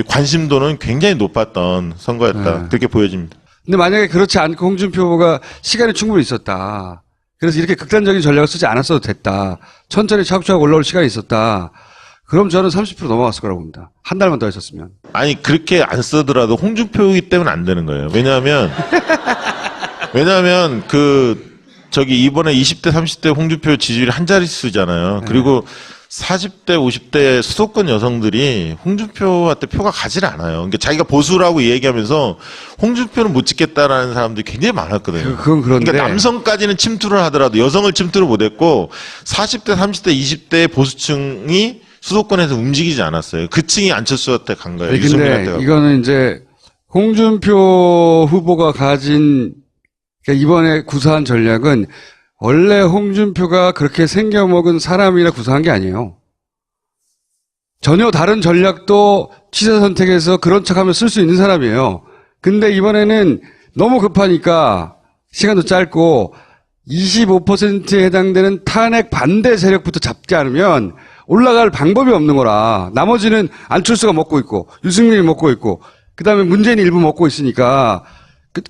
관심도는 굉장히 높았던 선거였다. 네. 그렇게 보여집니다. 근데 만약에 그렇지 않고 홍준표 후보가 시간이 충분히 있었다. 그래서 이렇게 극단적인 전략을 쓰지 않았어도 됐다. 천천히 차곡차곡 올라올 시간이 있었다. 그럼 저는 30% 넘어갔을 거라고 봅니다. 한 달만 더 했었으면. 아니 그렇게 안 쓰더라도 홍준표이기 때문에 안 되는 거예요. 왜냐하면 그 저기 이번에 20대 30대 홍준표 지지율이 한 자릿수잖아요. 그리고 40대 50대 수도권 여성들이 홍준표한테 표가 가질 않아요. 그러니까 자기가 보수라고 얘기하면서 홍준표는 못 찍겠다라는 사람들이 굉장히 많았거든요. 그건 그런데. 그러니까 남성까지는 침투를 하더라도 여성을 침투를 못했고 40대 30대 20대 보수층이 수도권에서 움직이지 않았어요. 그 층이 안철수한테 간 거예요. 근데 유승민한테 가고. 이거는 이제 홍준표 후보가 가진 그러니까 이번에 구사한 전략은 원래 홍준표가 그렇게 생겨먹은 사람이라 구사한 게 아니에요. 전혀 다른 전략도 취사 선택해서 그런 척하면 쓸 수 있는 사람이에요. 근데 이번에는 너무 급하니까 시간도 짧고 25%에 해당되는 탄핵 반대 세력부터 잡지 않으면 올라갈 방법이 없는 거라. 나머지는 안철수가 먹고 있고 유승민이 먹고 있고 그다음에 문재인이 일부 먹고 있으니까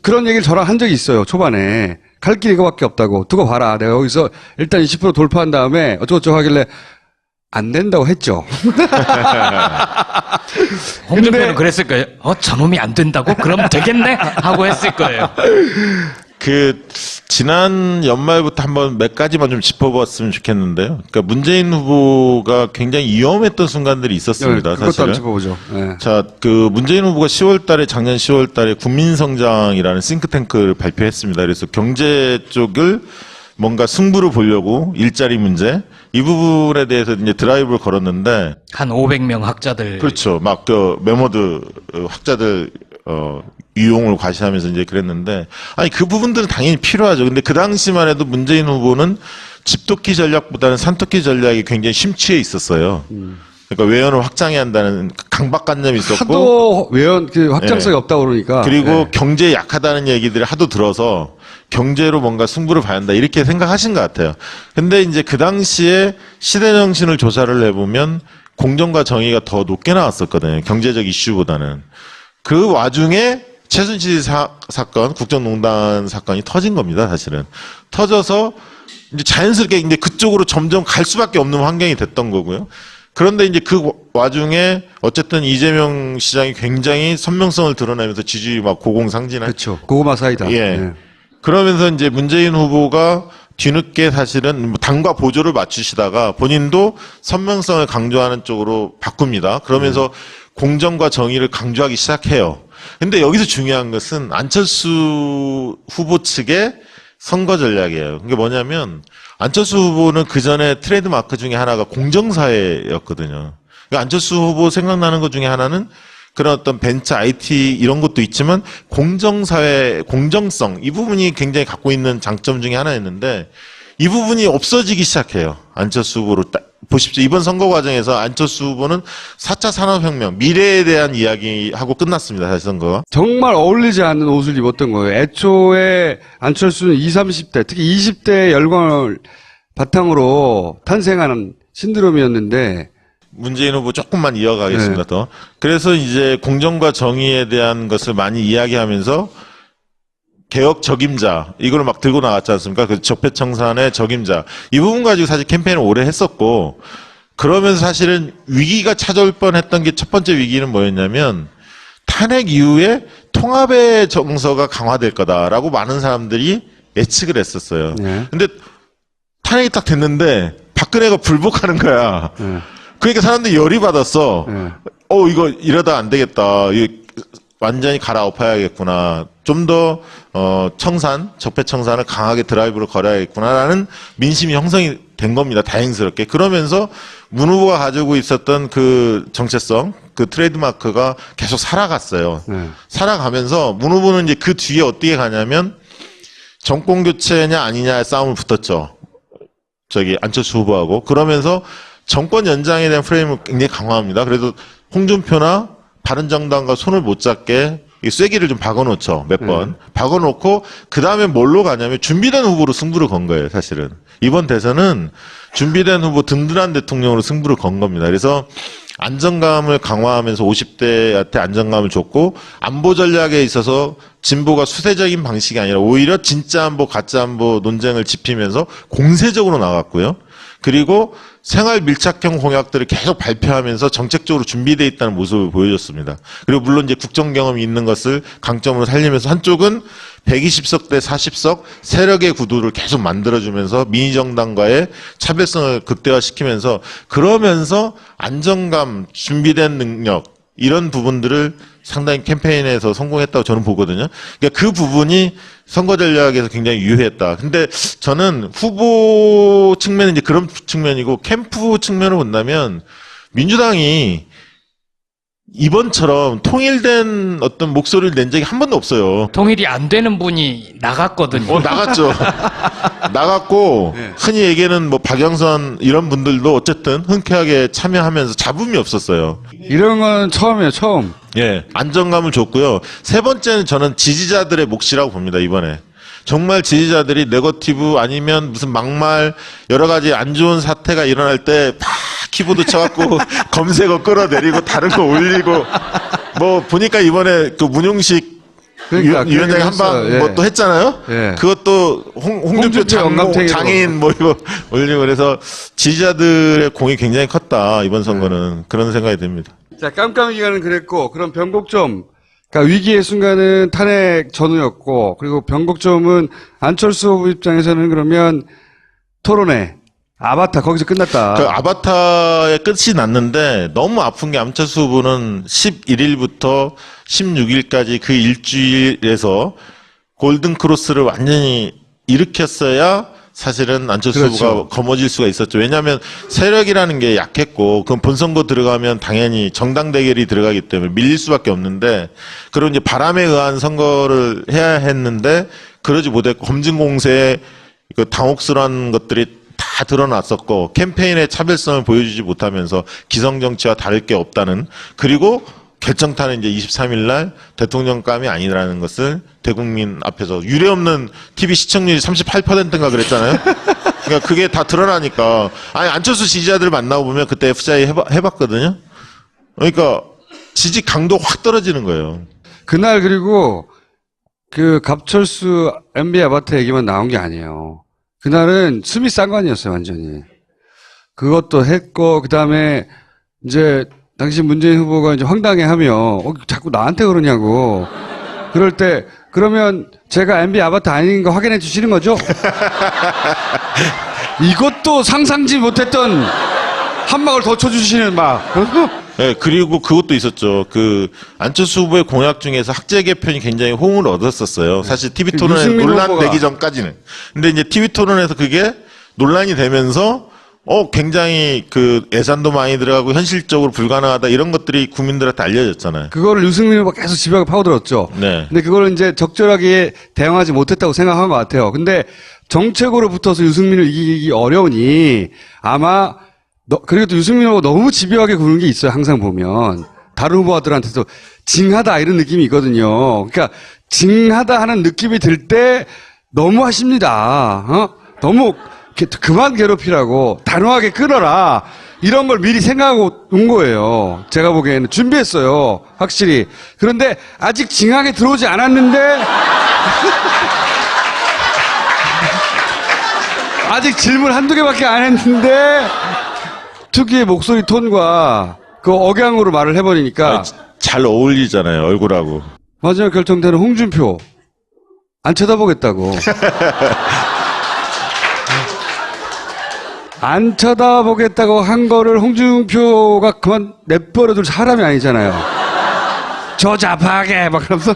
그런 얘기를 저랑 한 적이 있어요. 초반에. 갈 길이 이거밖에 없다고. 두고 봐라. 내가 여기서 일단 20% 돌파한 다음에 어쩌고저쩌고 하길래 안 된다고 했죠. 홍준표는 그랬을 거예요. 저놈이 안 된다고? 그럼 되겠네? 하고 했을 거예요. 지난 연말부터 한번 몇 가지만 좀 짚어봤으면 좋겠는데요. 그러니까 문재인 후보가 굉장히 위험했던 순간들이 있었습니다. 그것도 사실은. 한번 짚어보죠. 네. 자, 문재인 후보가 작년 10월 달에 국민성장이라는 싱크탱크를 발표했습니다. 그래서 경제 쪽을 뭔가 승부를 보려고 일자리 문제, 이 부분에 대해서 이제 드라이브를 걸었는데. 한 500명 학자들. 그렇죠. 메모드 학자들, 유용을 과시하면서 이제 그랬는데, 아니, 그 부분들은 당연히 필요하죠. 근데 그 당시만 해도 문재인 후보는 집토끼 전략보다는 산토끼 전략이 굉장히 심취해 있었어요. 그러니까 외연을 확장해야 한다는 강박관념이 있었고. 하도 외연, 확장성이 없다고 그러니까. 그리고 경제에 약하다는 얘기들을 하도 들어서 경제로 뭔가 승부를 봐야 한다. 이렇게 생각하신 것 같아요. 근데 이제 그 당시에 시대정신을 조사를 해보면 공정과 정의가 더 높게 나왔었거든요. 경제적 이슈보다는. 그 와중에 최순실 사건, 국정농단 사건이 터진 겁니다, 사실은. 터져서 이제 자연스럽게 이제 그쪽으로 점점 갈 수밖에 없는 환경이 됐던 거고요. 그런데 이제 그 와중에 어쨌든 이재명 시장이 굉장히 선명성을 드러내면서 지지율이 막 고공상진한. 그렇죠. 고구마 사이다. 예. 네. 그러면서 이제 문재인 후보가 뒤늦게 사실은 당과 보조를 맞추시다가 본인도 선명성을 강조하는 쪽으로 바꿉니다. 그러면서 공정과 정의를 강조하기 시작해요. 근데 여기서 중요한 것은 안철수 후보 측의 선거 전략이에요. 그게 뭐냐면 안철수 후보는 그 전에 트레이드 마크 중에 하나가 공정사회였거든요. 그러니까 안철수 후보 생각나는 것 중에 하나는 그런 어떤 벤처 IT 이런 것도 있지만 공정사회, 공정성 이 부분이 굉장히 갖고 있는 장점 중에 하나였는데 이 부분이 없어지기 시작해요. 안철수 후보로 보십시오. 이번 선거 과정에서 안철수 후보는 4차 산업혁명, 미래에 대한 이야기하고 끝났습니다. 사실 선거가. 정말 어울리지 않는 옷을 입었던 거예요. 애초에 안철수는 20, 30대, 특히 20대의 열광을 바탕으로 탄생하는 신드롬이었는데 문재인 후보 조금만 이어가겠습니다. 네. 더. 그래서 이제 공정과 정의에 대한 것을 많이 이야기하면서 개혁 적임자 이걸 막 들고 나갔지 않습니까? 그 적폐청산의 적임자 이 부분 가지고 사실 캠페인을 오래 했었고 그러면서 사실은 위기가 찾아올 뻔했던 게 첫 번째 위기는 뭐였냐면 탄핵 이후에 통합의 정서가 강화될 거다라고 많은 사람들이 예측을 했었어요. 네. 근데 탄핵이 딱 됐는데 박근혜가 불복하는 거야. 네. 그러니까 사람들이 열이 받았어. 네. 이거 이러다 안 되겠다. 완전히 갈아엎어야겠구나. 좀 더 적폐청산을 강하게 드라이브를 걸어야겠구나라는 민심이 형성이 된 겁니다. 다행스럽게. 그러면서 문 후보가 가지고 있었던 그 정체성, 그 트레이드마크가 계속 살아갔어요. 네. 살아가면서 문 후보는 이제 그 뒤에 어떻게 가냐면 정권 교체냐 아니냐의 싸움을 붙었죠. 안철수 후보하고. 그러면서 정권 연장에 대한 프레임을 굉장히 강화합니다. 그래도 홍준표나 바른정당과 손을 못 잡게 쐐기를 좀 박아놓죠. 몇 번. 박아놓고 그 다음에 뭘로 가냐면 준비된 후보로 승부를 건 거예요. 사실은. 이번 대선은 준비된 후보 든든한 대통령으로 승부를 건 겁니다. 그래서 안정감을 강화하면서 50대한테 안정감을 줬고 안보 전략에 있어서 진보가 수세적인 방식이 아니라 오히려 진짜 안보, 가짜 안보 논쟁을 짚으면서 공세적으로 나갔고요. 그리고 생활 밀착형 공약들을 계속 발표하면서 정책적으로 준비되어 있다는 모습을 보여줬습니다. 그리고 물론 이제 국정 경험이 있는 것을 강점으로 살리면서 한쪽은 120석 대 40석 세력의 구도를 계속 만들어주면서 민의정당과의 차별성을 극대화시키면서 그러면서 안정감, 준비된 능력 이런 부분들을 상당히 캠페인에서 성공했다고 저는 보거든요. 그러니까 그 부분이 선거 전략에서 굉장히 유효했다. 근데 저는 후보 측면은 이제 그런 측면이고 캠프 측면을 본다면 민주당이 이번처럼 통일된 어떤 목소리를 낸 적이 한 번도 없어요. 통일이 안 되는 분이 나갔거든요. 나갔죠. 나갔고, 네. 흔히 얘기하는 뭐 박영선 이런 분들도 어쨌든 흔쾌하게 참여하면서 잡음이 없었어요. 이런 건 처음이에요, 처음. 예. 안정감을 줬고요. 세 번째는 저는 지지자들의 몫이라고 봅니다, 이번에. 정말 지지자들이 네거티브 아니면 무슨 막말 여러 가지 안 좋은 사태가 일어날 때 팍 키보드 쳐갖고 검색어 끌어내리고 다른 거 올리고 뭐 보니까 이번에 그 문용식 그러니까 그 위원장이 얘기를 한방 했어요. 뭐 예. 또 했잖아요. 예. 그것도 홍준표 영감탱이로. 장인 뭐 이거 올리고 그래서 지지자들의 공이 굉장히 컸다 이번 선거는 그런 생각이 듭니다. 자, 깜깜이 기간은 그랬고, 그럼 변곡점. 그러니까 위기의 순간은 탄핵 전후였고, 그리고 변곡점은 안철수 후보 입장에서는 그러면 토론회, 아바타, 거기서 끝났다. 그 아바타의 끝이 났는데 너무 아픈 게 안철수 후보는 11일부터 16일까지 그 일주일에서 골든 크로스를 완전히 일으켰어야 사실은 안철수 그렇죠. 후보가 거머쥘 수가 있었죠. 왜냐하면 세력이라는 게 약했고 그럼 본선거 들어가면 당연히 정당 대결이 들어가기 때문에 밀릴 수밖에 없는데 그런 이제 바람에 의한 선거를 해야 했는데 그러지 못했고 검증 공세에 그 당혹스러운 것들이 다 드러났었고 캠페인의 차별성을 보여주지 못하면서 기성 정치와 다를 게 없다는 그리고 결정타는 이제 23일 날 대통령감이 아니라는 것을 대국민 앞에서 유례없는 TV 시청률이 38%인가 그랬잖아요. 그러니까 그게 다 드러나니까 아니 안철수 지지자들 만나고 보면 그때 FCI 해봤거든요. 그러니까 지지 강도 확 떨어지는 거예요. 그날 그리고 그 갑철수 MB 아바타 얘기만 나온 게 아니에요. 그날은 수미 쌍관이었어요, 완전히. 그것도 했고, 그 다음에 이제 당시 문재인 후보가 이제 황당해하며 자꾸 나한테 그러냐고. 그럴 때 그러면 제가 MB 아바타 아닌 거 확인해 주시는 거죠? 이것도 상상지 못했던 한 방울 더 쳐주시는 막. 네, 그리고 그것도 있었죠. 그 안철수 후보의 공약 중에서 학제 개편이 굉장히 호응을 얻었었어요. 사실 TV 토론에 유승민 논란 후보가. 되기 전까지는. 근데 이제 TV 토론에서 그게 논란이 되면서 굉장히 그 예산도 많이 들어가고 현실적으로 불가능하다 이런 것들이 국민들한테 알려졌잖아요. 그거를 유승민 후보가 계속 집요하게 파고들었죠. 네. 근데 그거를 이제 적절하게 대응하지 못했다고 생각한 것 같아요. 근데 정책으로 붙어서 유승민을 이기기 어려우니 아마 그리고 또 유승민 후보가 너무 집요하게 구는 게 있어요. 항상 보면. 다른 후보들한테도 징하다 이런 느낌이 있거든요. 그러니까 징하다 하는 느낌이 들 때 너무 하십니다. 너무 그만 괴롭히라고 단호하게 끊어라. 이런 걸 미리 생각하고 온 거예요. 제가 보기에는 준비했어요. 확실히. 그런데 아직 징하게 들어오지 않았는데 아직 질문 한두 개밖에 안 했는데 특유의 목소리 톤과 그 억양으로 말을 해버리니까 잘 어울리잖아요, 얼굴하고. 마지막 결정되는 홍준표 안 쳐다보겠다고. 안 쳐다보겠다고 한 거를 홍준표가 그만 내버려둘 사람이 아니잖아요. 저잡하게 막 그러면서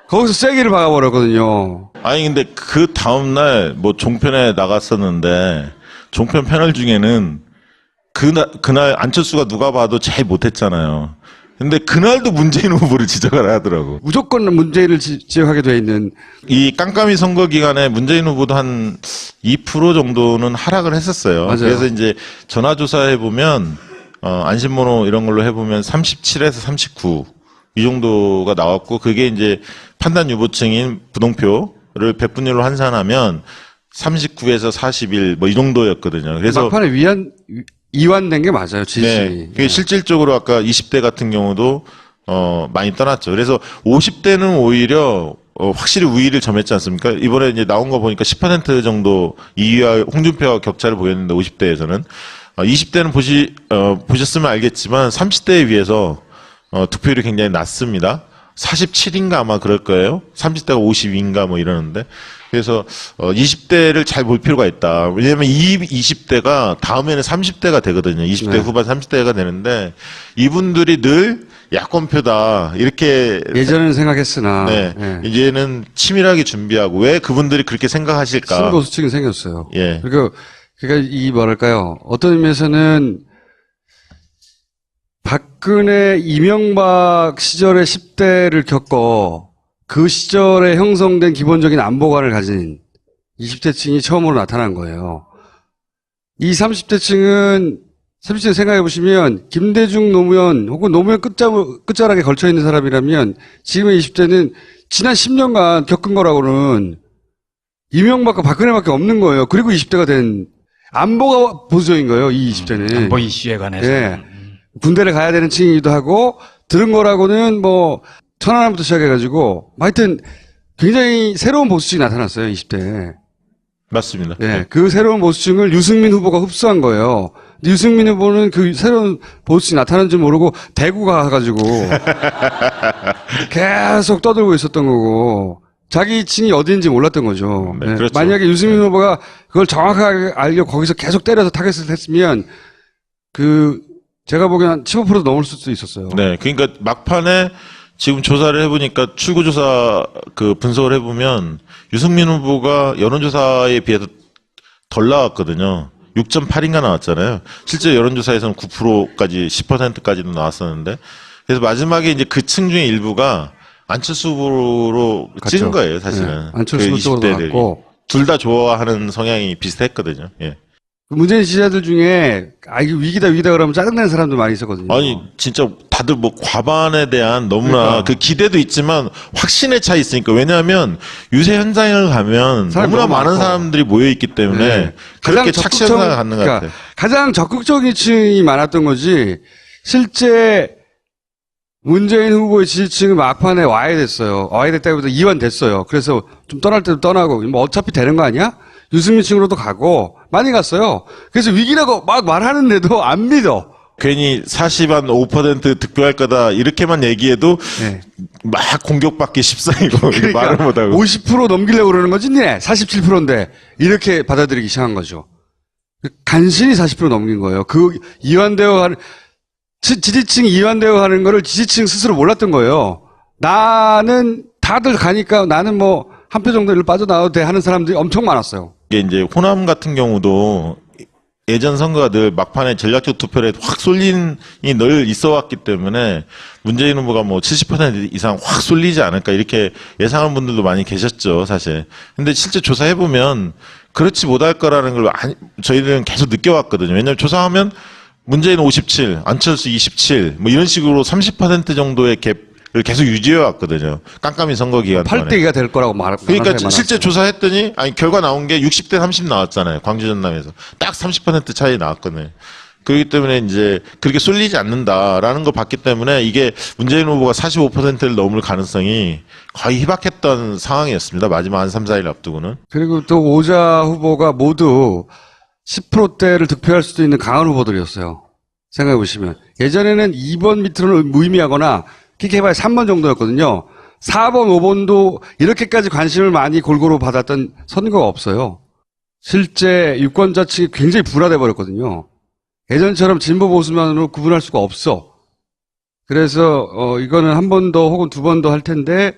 거기서 세기를 박아버렸거든요. 아니 근데 그 다음날 뭐 종편에 나갔었는데 종편 패널 중에는 그날 안철수가 누가 봐도 제일 못했잖아요. 근데 그날도 문재인 후보를 지적을 하더라고. 무조건 문재인을 지적하게 돼 있는. 이 깜깜이 선거 기간에 문재인 후보도 한 2% 정도는 하락을 했었어요. 맞아요. 그래서 이제 전화조사해 보면 안심번호 이런 걸로 해보면 37에서 39 이 정도가 나왔고 그게 이제 판단 유보층인 부동표를 백분율로 환산하면 39에서 41 뭐 이 정도였거든요. 그래서 막판에 이완된 게 맞아요, 지지. 네. 그게 실질적으로 아까 20대 같은 경우도 많이 떠났죠. 그래서 50대는 오히려 확실히 우위를 점했지 않습니까? 이번에 이제 나온 거 보니까 10% 정도 2위와 홍준표와 격차를 보였는데 50대에서는 20대는 보셨으면 알겠지만 30대에 비해서 득표율이 굉장히 낮습니다. 47인가 아마 그럴 거예요. 30대가 52인가 뭐 이러는데. 그래서 20대를 잘 볼 필요가 있다. 왜냐하면 20대가 다음에는 30대가 되거든요. 20대 네. 후반 30대가 되는데 이분들이 늘 야권표다 이렇게 예전에는 생각했으나. 네. 예. 이제는 치밀하게 준비하고 왜 그분들이 그렇게 생각하실까? 신보수층이 생겼어요. 예. 그리고 그러니까 이 뭐랄까요. 어떤 의미에서는 박근혜, 이명박 시절의 10대를 겪어 그 시절에 형성된 기본적인 안보관을 가진 20대층이 처음으로 나타난 거예요. 이 30대층은 30대 생각해 보시면 김대중 노무현 혹은 노무현 끝자락에 걸쳐 있는 사람이라면 지금의 20대는 지난 10년간 겪은 거라고는 이명박과 박근혜밖에 없는 거예요. 그리고 20대가 된 안보가 보수적인 거예요. 이 20대는. 안보 이슈에 관해서. 예. 군대를 가야 되는 층이기도 하고 들은 거라고는 뭐 천안함부터 시작해가지고 하여튼 굉장히 새로운 보수층이 나타났어요. 20대에. 맞습니다. 예. 그 새로운 보수층을 유승민 후보가 흡수한 거예요. 근데 유승민 후보는 그 새로운 보수층이 나타난 줄 모르고 대구 가가지고 계속 떠들고 있었던 거고 자기 층이 어디인지 몰랐던 거죠. 네, 예. 그렇죠. 만약에 유승민 후보가 그걸 정확하게 알려 거기서 계속 때려서 타겟을 했으면 제가 보기엔 한 15%도 넘을 수도 있었어요. 네, 그러니까 막판에 지금 조사를 해보니까 출구조사 그 분석을 해보면 유승민 후보가 여론조사에 비해서 덜 나왔거든요. 6.8인가 나왔잖아요. 실제 여론조사에서는 9%까지 10%까지도 나왔었는데 그래서 마지막에 이제 그 층 중에 일부가 안철수 후보로 찍은 거예요, 사실은. 네, 안철수 그 쪽으로 20대들이. 갔고 둘 다 좋아하는 성향이 비슷했거든요. 예. 문재인 지지자들 중에 이거 위기다 그러면 짜증나는 사람도 많이 있었거든요. 아니 진짜 다들 뭐 과반에 대한 너무나 그러니까. 그 기대도 있지만 확신에 차 있으니까 왜냐하면 유세 현장을 가면 사람이 너무나 너무 많은 많고. 사람들이 모여 있기 때문에 네. 그렇게 착시 현상을 갖는 것 같아요. 가장 적극적인 층이 많았던 거지 실제 문재인 후보의 지지층은 막판에 와야 됐어요. 와야 됐다기보다 이완됐어요. 그래서 좀 떠날 때도 떠나고 뭐 어차피 되는 거 아니야? 유승민 층으로도 가고 많이 갔어요. 그래서 위기라고 막 말하는데도 안 믿어. 괜히 40한 5% 득표할 거다 이렇게만 얘기해도 네. 막 공격받기 십상이고 말을 못하고 50% 넘기려고 그러는 거지, 니네. 47%인데. 이렇게 받아들이기 시작한 거죠. 간신히 40% 넘긴 거예요. 그 이완되어 가는, 지지층이 이완되어 가는 거를 지지층 스스로 몰랐던 거예요. 나는 다들 가니까 나는 뭐 한 표 정도 일로 빠져나와도 돼 하는 사람들이 엄청 많았어요. 이게 이제 호남 같은 경우도 예전 선거가 늘 막판에 전략적 투표에 확 쏠림이 늘 있어 왔기 때문에 문재인 후보가 뭐 70% 이상 확 쏠리지 않을까 이렇게 예상하는 분들도 많이 계셨죠, 사실. 근데 실제 조사해보면 그렇지 못할 거라는 걸 저희들은 계속 느껴왔거든요. 왜냐하면 조사하면 문재인 57, 안철수 27, 뭐 이런 식으로 30% 정도의 갭을 계속 유지해 왔거든요. 깜깜이 선거 기간 동안에. 8대기가 될 거라고 말하고. 그러니까 실제 조사했더니 결과 나온 게 60대 30 나왔잖아요. 광주 전남에서 딱 30% 차이 나왔거든요. 그렇기 때문에 이제 그렇게 쏠리지 않는다라는 걸 봤기 때문에 이게 문재인 후보가 45%를 넘을 가능성이 거의 희박했던 상황이었습니다. 마지막 한 3, 4일 앞두고는. 그리고 또 오자 후보가 모두 10%대를 득표할 수도 있는 강한 후보들이었어요. 생각해 보시면. 예전에는 2번 밑으로는 무의미하거나 그렇게 해봐야 3번 정도였거든요. 4번, 5번도 이렇게까지 관심을 많이 골고루 받았던 선거가 없어요. 실제 유권자 측이 굉장히 분화돼 버렸거든요. 예전처럼 진보 보수만으로 구분할 수가 없어. 그래서 이거는 한 번 더 혹은 두 번 더 할 텐데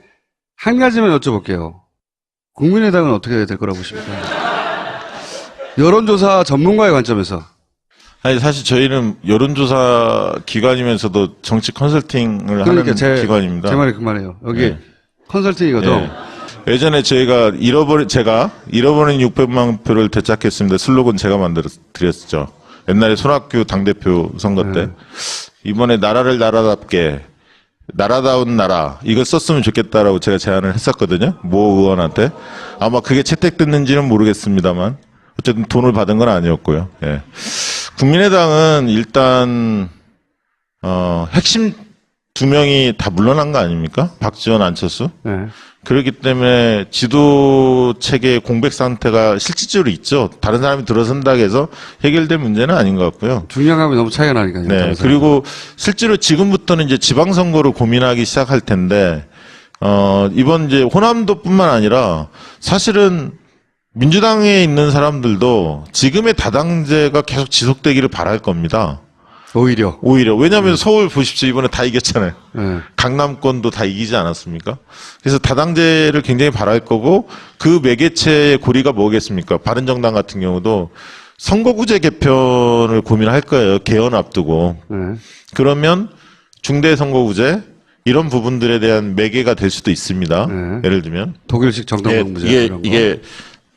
한 가지만 여쭤볼게요. 국민의당은 어떻게 될 거라고 보십니까? 여론조사 전문가의 관점에서. 아니 사실 저희는 여론조사 기관이면서도 정치 컨설팅을 하는 기관입니다. 제 말이 그 말이에요. 여기 네. 컨설팅이거든. 네. 예전에 제가 잃어버린 600만 표를 되찾겠습니다. 슬로건 제가 만들어 드렸죠. 옛날에 손학규 당대표 선거 때. 이번에 나라를 나라답게 나라다운 나라 이거 썼으면 좋겠다라고 제가 제안을 했었거든요. 모 의원한테. 아마 그게 채택됐는지는 모르겠습니다만 어쨌든 돈을 받은 건 아니었고요. 예. 국민의당은 일단 핵심 두 명이 다 물러난 거 아닙니까? 박지원, 안철수. 네. 그렇기 때문에 지도 체계의 공백 상태가 실질적으로 있죠. 다른 사람이 들어선다고 해서 해결될 문제는 아닌 것 같고요. 중량감이 너무 차이가 나니까요. 네. 그리고 실제로 지금부터는 이제 지방선거를 고민하기 시작할 텐데, 이번 이제 호남도뿐만 아니라 사실은 민주당에 있는 사람들도 지금의 다당제가 계속 지속되기를 바랄 겁니다. 오히려. 왜냐하면 서울 보십시오. 이번에 다 이겼잖아요. 네. 강남권도 다 이기지 않았습니까? 그래서 다당제를 굉장히 바랄 거고 그 매개체의 고리가 뭐겠습니까? 바른정당 같은 경우도 선거구제 개편을 고민할 거예요. 개헌 앞두고. 네. 그러면 중대선거구제 이런 부분들에 대한 매개가 될 수도 있습니다. 네. 예를 들면 독일식 정당방무제 이런 거. 이게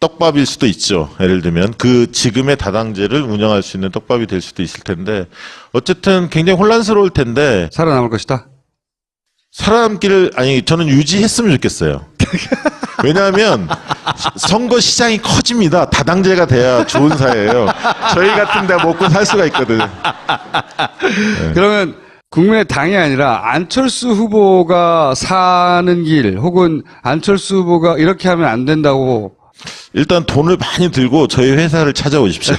떡밥일 수도 있죠. 예를 들면 그 지금의 다당제를 운영할 수 있는 떡밥이 될 수도 있을 텐데 어쨌든 굉장히 혼란스러울 텐데 살아남을 것이다. 살아남기를 아니 저는 유지했으면 좋겠어요. 왜냐하면 선거 시장이 커집니다. 다당제가 돼야 좋은 사회예요. 저희 같은 데 먹고 살 수가 있거든. 그러면 국민의당이 아니라 안철수 후보가 사는 길 혹은 안철수 후보가 이렇게 하면 안 된다고. 일단 돈을 많이 들고 저희 회사를 찾아오십시오.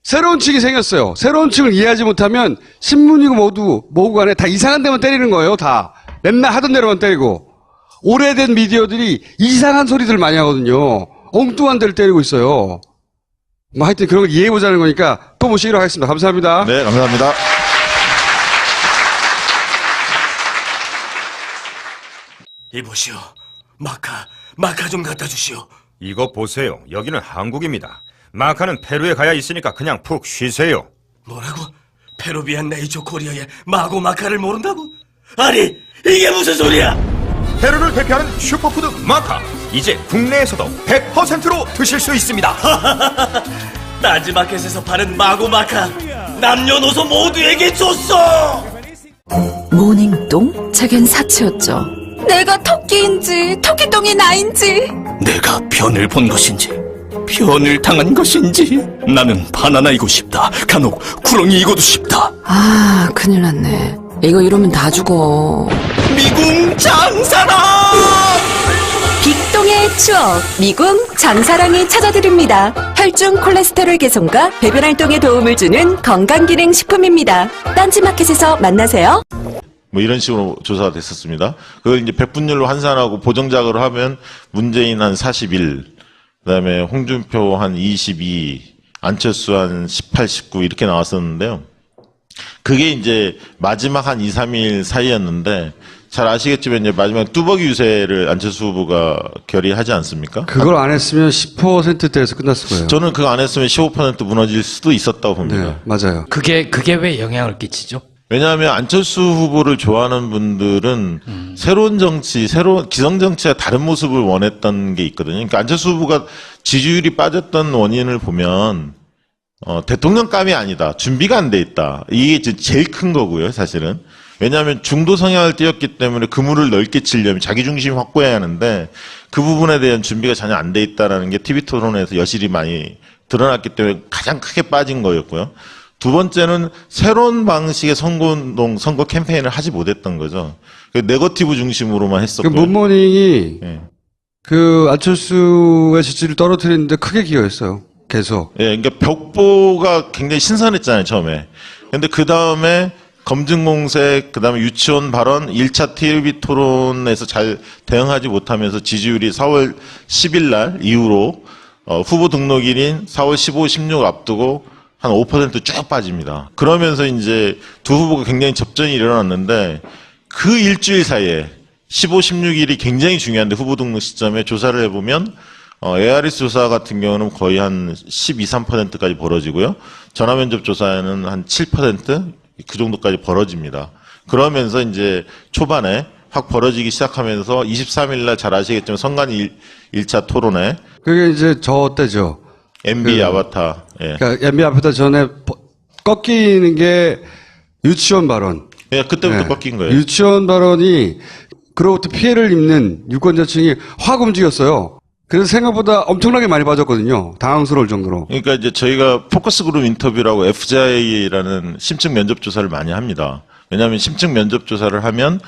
새로운 층이 생겼어요. 새로운 층을 이해하지 못하면 신문이고 뭐고 간에 다 이상한 데만 때리는 거예요. 다. 맨날 하던 대로만 때리고. 오래된 미디어들이 이상한 소리들 많이 하거든요. 엉뚱한 데를 때리고 있어요. 뭐 하여튼 그런 걸 이해해보자는 거니까 또 모시기로 하겠습니다. 감사합니다. 네, 감사합니다. 이보시오. 마카 좀 갖다 주시오. 이거 보세요. 여기는 한국입니다. 마카는 페루에 가야 있으니까 그냥 푹 쉬세요. 뭐라고? 페루비안 네이처 코리아의 마고 마카를 모른다고? 아니, 이게 무슨 소리야? 페루를 대표하는 슈퍼푸드 마카. 이제 국내에서도 100%로 드실 수 있습니다. 딴지마켓에서 파는 마고 마카 남녀노소 모두에게 줬어. 모닝똥? 제겐 사치였죠. 내가 토끼인지 토끼똥이 나인지 내가 변을 본 것인지 변을 당한 것인지 나는 바나나이고 싶다. 간혹 구렁이이고도 싶다. 아 큰일 났네. 이거 이러면 다 죽어. 미궁 장사랑. 빅똥의 추억 미궁 장사랑이 찾아드립니다. 혈중 콜레스테롤 개선과 배변 활동에 도움을 주는 건강기능식품입니다. 딴지마켓에서 만나세요. 뭐 이런 식으로 조사가 됐었습니다. 그걸 이제 백분율로 환산하고 보정작으로 하면 문재인 한 41, 그다음에 홍준표 한 22, 안철수 한 18, 19 이렇게 나왔었는데요. 그게 이제 마지막 한 2, 3일 사이였는데 잘 아시겠지만 이제 마지막 뚜벅이 유세를 안철수 후보가 결의하지 않습니까? 그걸 안 했으면 10%대에서 끝났을 거예요. 저는 그거 안 했으면 15% 무너질 수도 있었다고 봅니다. 네, 맞아요. 그게 왜 영향을 끼치죠? 왜냐하면 안철수 후보를 좋아하는 분들은 새로운 정치, 기성 정치와 다른 모습을 원했던 게 있거든요. 그러니까 안철수 후보가 지지율이 빠졌던 원인을 보면 대통령감이 아니다. 준비가 안 돼 있다. 이게 제일 큰 거고요, 사실은. 왜냐하면 중도 성향을 띄었기 때문에 그물을 넓게 치려면 자기중심 확보해야 하는데 그 부분에 대한 준비가 전혀 안 돼 있다라는 게 TV 토론에서 여실히 많이 드러났기 때문에 가장 크게 빠진 거였고요. 두 번째는 새로운 방식의 선거운동, 선거 캠페인을 하지 못했던 거죠. 네거티브 중심으로만 그 했었고요. 문모닝이 예. 그 안철수의 지지를 떨어뜨리는데 크게 기여했어요. 계속. 예, 그러니까 벽보가 굉장히 신선했잖아요, 처음에. 근데 그 다음에 검증공색, 그 다음에 유치원 발언, 1차 TV 토론에서 잘 대응하지 못하면서 지지율이 4월 10일 날 이후로 후보 등록일인 4월 15, 16 앞두고 한 5% 쭉 빠집니다. 그러면서 이제 두 후보가 굉장히 접전이 일어났는데 그 일주일 사이에 15, 16일이 굉장히 중요한데 후보 등록 시점에 조사를 해보면 ARS 조사 같은 경우는 거의 한 12, 13%까지 벌어지고요. 전화면접 조사에는 한 7%? 그 정도까지 벌어집니다. 그러면서 이제 초반에 확 벌어지기 시작하면서 23일 날 잘 아시겠지만 선관 1차 토론회. 그게 이제 저 때죠. MB 아바타. 예. 그러니까 MB 아바타 전에 꺾이는 게 유치원 발언. 예, 그때부터 네. 꺾인 거예요. 유치원 발언이 그로부터 피해를 입는 유권자층이 확 움직였어요. 그래서 생각보다 엄청나게 많이 빠졌거든요. 당황스러울 정도로. 그러니까 이제 저희가 포커스 그룹 인터뷰라고 FJ라는 심층 면접 조사를 많이 합니다. 왜냐하면 심층 면접 조사를 하면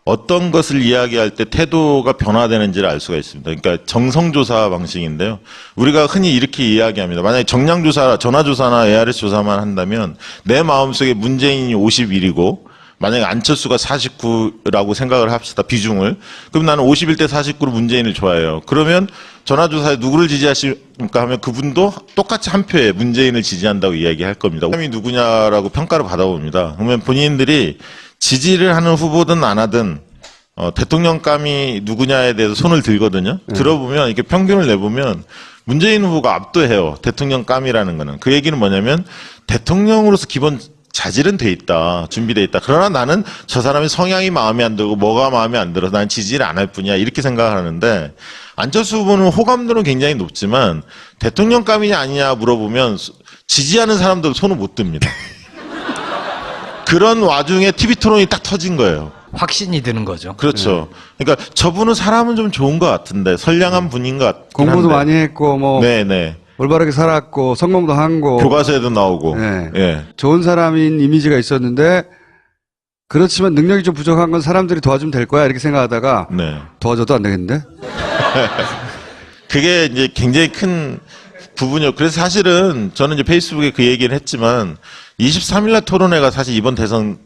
어떤 것을 이야기할 때 태도가 변화되는지를 알 수가 있습니다. 그러니까 정성조사 방식인데요. 우리가 흔히 이렇게 이야기합니다. 만약에 정량조사, 전화조사나 ARS 조사만 한다면 내 마음속에 문재인이 51이고 만약에 안철수가 49라고 생각을 합시다. 비중을. 그럼 나는 51대 49로 문재인을 좋아해요. 그러면 전화조사에 누구를 지지하십니까 하면 그분도 똑같이 한 표에 문재인을 지지한다고 이야기할 겁니다. 사람이 누구냐라고 평가를 받아봅니다. 그러면 본인들이 지지를 하는 후보든 안 하든 대통령감이 누구냐에 대해서 손을 들거든요. 들어보면 이렇게 평균을 내보면 문재인 후보가 압도해요. 대통령감이라는 거는. 그 얘기는 뭐냐면 대통령으로서 기본 자질은 돼 있다. 준비돼 있다. 그러나 나는 저 사람의 성향이 마음에 안 들고 뭐가 마음에 안 들어서 난 지지를 안 할 뿐이야. 이렇게 생각하는데 안철수 후보는 호감도는 굉장히 높지만 대통령감이냐 아니냐 물어보면 지지하는 사람들 손을 못 듭니다. 그런 와중에 TV 토론이 딱 터진 거예요. 확신이 드는 거죠. 그렇죠. 그러니까 저분은 사람은 좀 좋은 것 같은데 선량한 분인 것 같긴 공부도 한데. 많이 했고 뭐 네네. 올바르게 살았고 성공도 한 거. 교과서에도 나오고. 네. 예. 좋은 사람인 이미지가 있었는데 그렇지만 능력이 좀 부족한 건 사람들이 도와주면 될 거야 이렇게 생각하다가 네. 도와줘도 안 되겠는데? 그게 이제 굉장히 큰 부분이요. 그래서 사실은 저는 이제 페이스북에 그 얘기를 했지만 23일날 토론회가 사실 이번 대선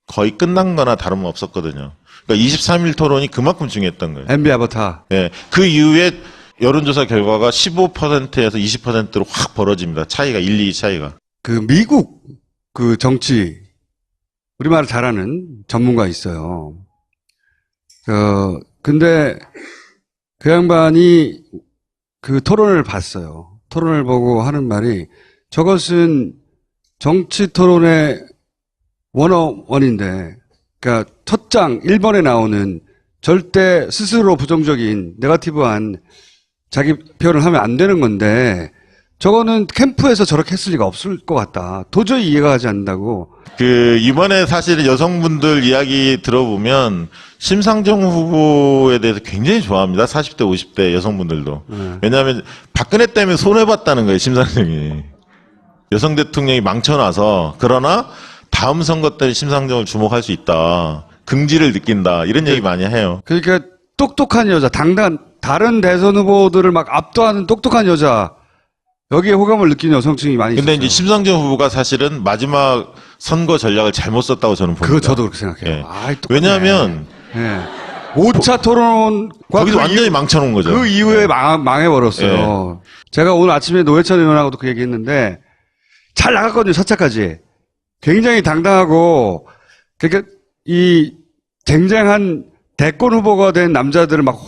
거의 끝난 거나 다름없었거든요. 그러니까 23일 토론이 그만큼 중요했던 거예요. MB 아바타. 예. 그 이후에 여론조사 결과가 15%에서 20%로 확 벌어집니다. 차이가 1, 2 차이가. 그 미국 그 정치 우리말 잘하는 전문가 있어요. 근데 그 양반이 그 토론을 봤어요. 토론을 보고 하는 말이 저것은 정치 토론의 101인데, 그러니까 첫 장 1번에 나오는 절대 스스로 부정적인 네거티브한 자기 표현을 하면 안 되는 건데 저거는 캠프에서 저렇게 했을 리가 없을 것 같다. 도저히 이해가 가지 않는다고. 이번에 사실 여성분들 이야기 들어보면 심상정 후보에 대해서 굉장히 좋아합니다. 40대, 50대 여성분들도. 왜냐하면 박근혜 때문에 손해봤다는 거예요, 심상정이. 여성 대통령이 망쳐놔서. 그러나 다음 선거 때는 심상정을 주목할 수 있다. 긍지를 느낀다. 이런 얘기 많이 해요. 그러니까 똑똑한 여자, 당당한 다른 대선 후보들을 막 압도하는 똑똑한 여자. 여기에 호감을 느끼는 여성층이 많이 근데 있어요. 이제 심상정 후보가 사실은 마지막 선거 전략을 잘못 썼다고 저는 봅니다. 그거 저도 그렇게 생각해요. 예. 아이, 똑같네. 왜냐하면 예. 5차 토론과 거기서 그 완전히 이후- 망쳐놓은 거죠. 그 이후에 예. 망해버렸어요. 제가 오늘 아침에 노회찬 의원하고도 그 얘기했는데 잘 나갔거든요. 첫 차까지. 굉장히 당당하고 그러니까 이 쟁쟁한 대권 후보가 된 남자들을 막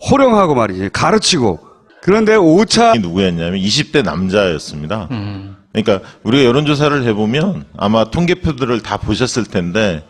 호령하고 말이지. 가르치고. 그런데 5차 누구였냐면 20대 남자였습니다. 그러니까 우리가 여론조사를 해보면 아마 통계표들을 다 보셨을 텐데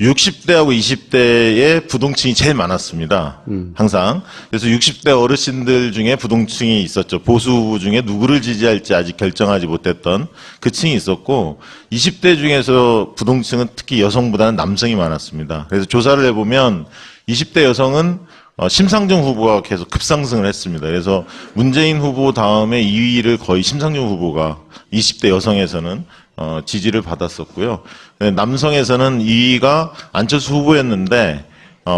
60대하고 20대의 부동층이 제일 많았습니다. 항상. 그래서 60대 어르신들 중에 부동층이 있었죠. 보수 후보 중에 누구를 지지할지 아직 결정하지 못했던 그 층이 있었고 20대 중에서 부동층은 특히 여성보다는 남성이 많았습니다. 그래서 조사를 해보면 20대 여성은 심상정 후보가 계속 급상승을 했습니다. 그래서 문재인 후보 다음에 2위를 거의 심상정 후보가 20대 여성에서는 지지를 받았었고요. 남성에서는 2위가 안철수 후보였는데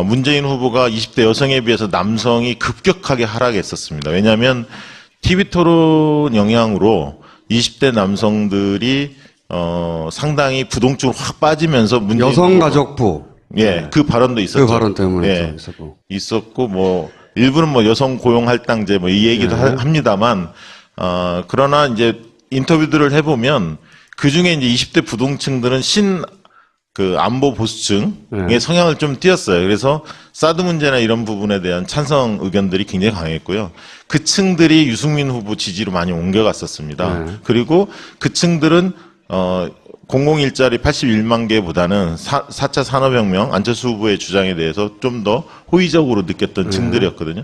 문재인 후보가 20대 여성에 비해서 남성이 급격하게 하락했었습니다. 왜냐하면 TV 토론 영향으로 20대 남성들이 상당히 부동층으로 확 빠지면서 문재인 여성가족부. 예, 그 발언도 있었죠. 그 발언 때문에 예, 있었고. 있었고 뭐 일부는 뭐 여성 고용 할당제 뭐 이 얘기도 합니다만 그러나 이제 인터뷰들을 해보면 그 중에 이제 20대 부동층들은 그 안보 보수층의 성향을 좀 띄었어요. 그래서 사드 문제나 이런 부분에 대한 찬성 의견들이 굉장히 강했고요. 그 층들이 유승민 후보 지지로 많이 옮겨갔었습니다. 그리고 그 층들은 공공일자리 81만 개보다는 4차 산업혁명 안철수 후보의 주장에 대해서 좀 더 호의적으로 느꼈던 층들이었거든요.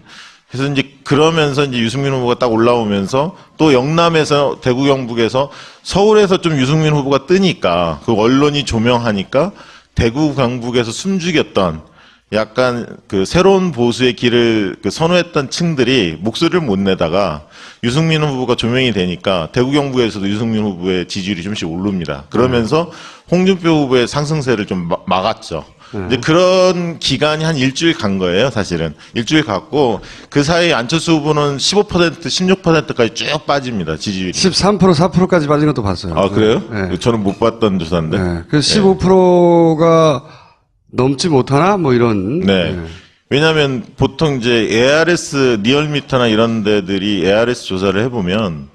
그래서 이제 그러면서 이제 유승민 후보가 딱 올라오면서 또 영남에서 대구 경북에서 서울에서 좀 유승민 후보가 뜨니까 그 언론이 조명하니까 대구 경북에서 숨죽였던 약간 그 새로운 보수의 길을 선호했던 층들이 목소리를 못 내다가 유승민 후보가 조명이 되니까 대구 경북에서도 유승민 후보의 지지율이 좀씩 오릅니다. 그러면서 홍준표 후보의 상승세를 좀 막았죠. 이제 그런 기간이 한 일주일 간 거예요, 사실은. 일주일 갔고, 그 사이 안철수 후보는 15%, 16%까지 쭉 빠집니다, 지지율이. 13%, 4%까지 빠진 것도 봤어요. 아, 그래요? 네. 저는 못 봤던 조사인데. 네. 그래서 15%가 넘지 못하나? 뭐 이런. 네. 왜냐하면 보통 이제 ARS, 리얼미터나 이런 데들이 ARS 조사를 해보면,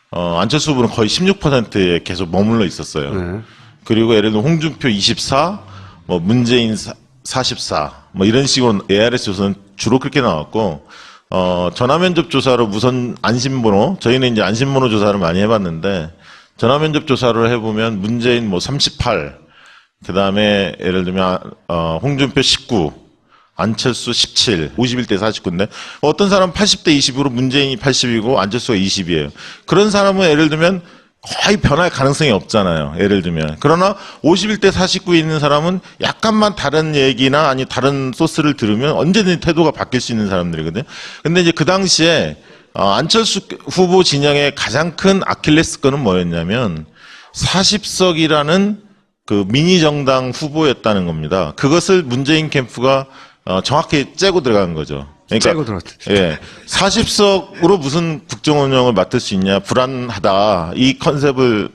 안철수 후보는 거의 16%에 계속 머물러 있었어요. 네. 그리고 예를 들면 홍준표 24, 뭐 문재인 44, 뭐 이런 식으로 ARS 조사는 주로 그렇게 나왔고, 전화면접 조사로 우선 안심번호, 저희는 이제 안심번호 조사를 많이 해봤는데, 전화면접 조사를 해보면 문재인 뭐 38, 그 다음에 예를 들면, 홍준표 19, 안철수 17, 51대 49인데, 어떤 사람은 80대 20으로 문재인이 80이고 안철수가 20이에요. 그런 사람은 예를 들면 거의 변할 가능성이 없잖아요. 예를 들면. 그러나 51대 49에 있는 사람은 약간만 다른 얘기나 아니 다른 소스를 들으면 언제든지 태도가 바뀔 수 있는 사람들이거든요. 근데 이제 그 당시에 안철수 후보 진영의 가장 큰 아킬레스건은 뭐였냐면 40석이라는 그 미니 정당 후보였다는 겁니다. 그것을 문재인 캠프가 정확히 째고 들어간 거죠. 그러니까, 째고 들어갔죠. 예. 40석으로 무슨 국정 운영을 맡을 수 있냐, 불안하다. 이 컨셉을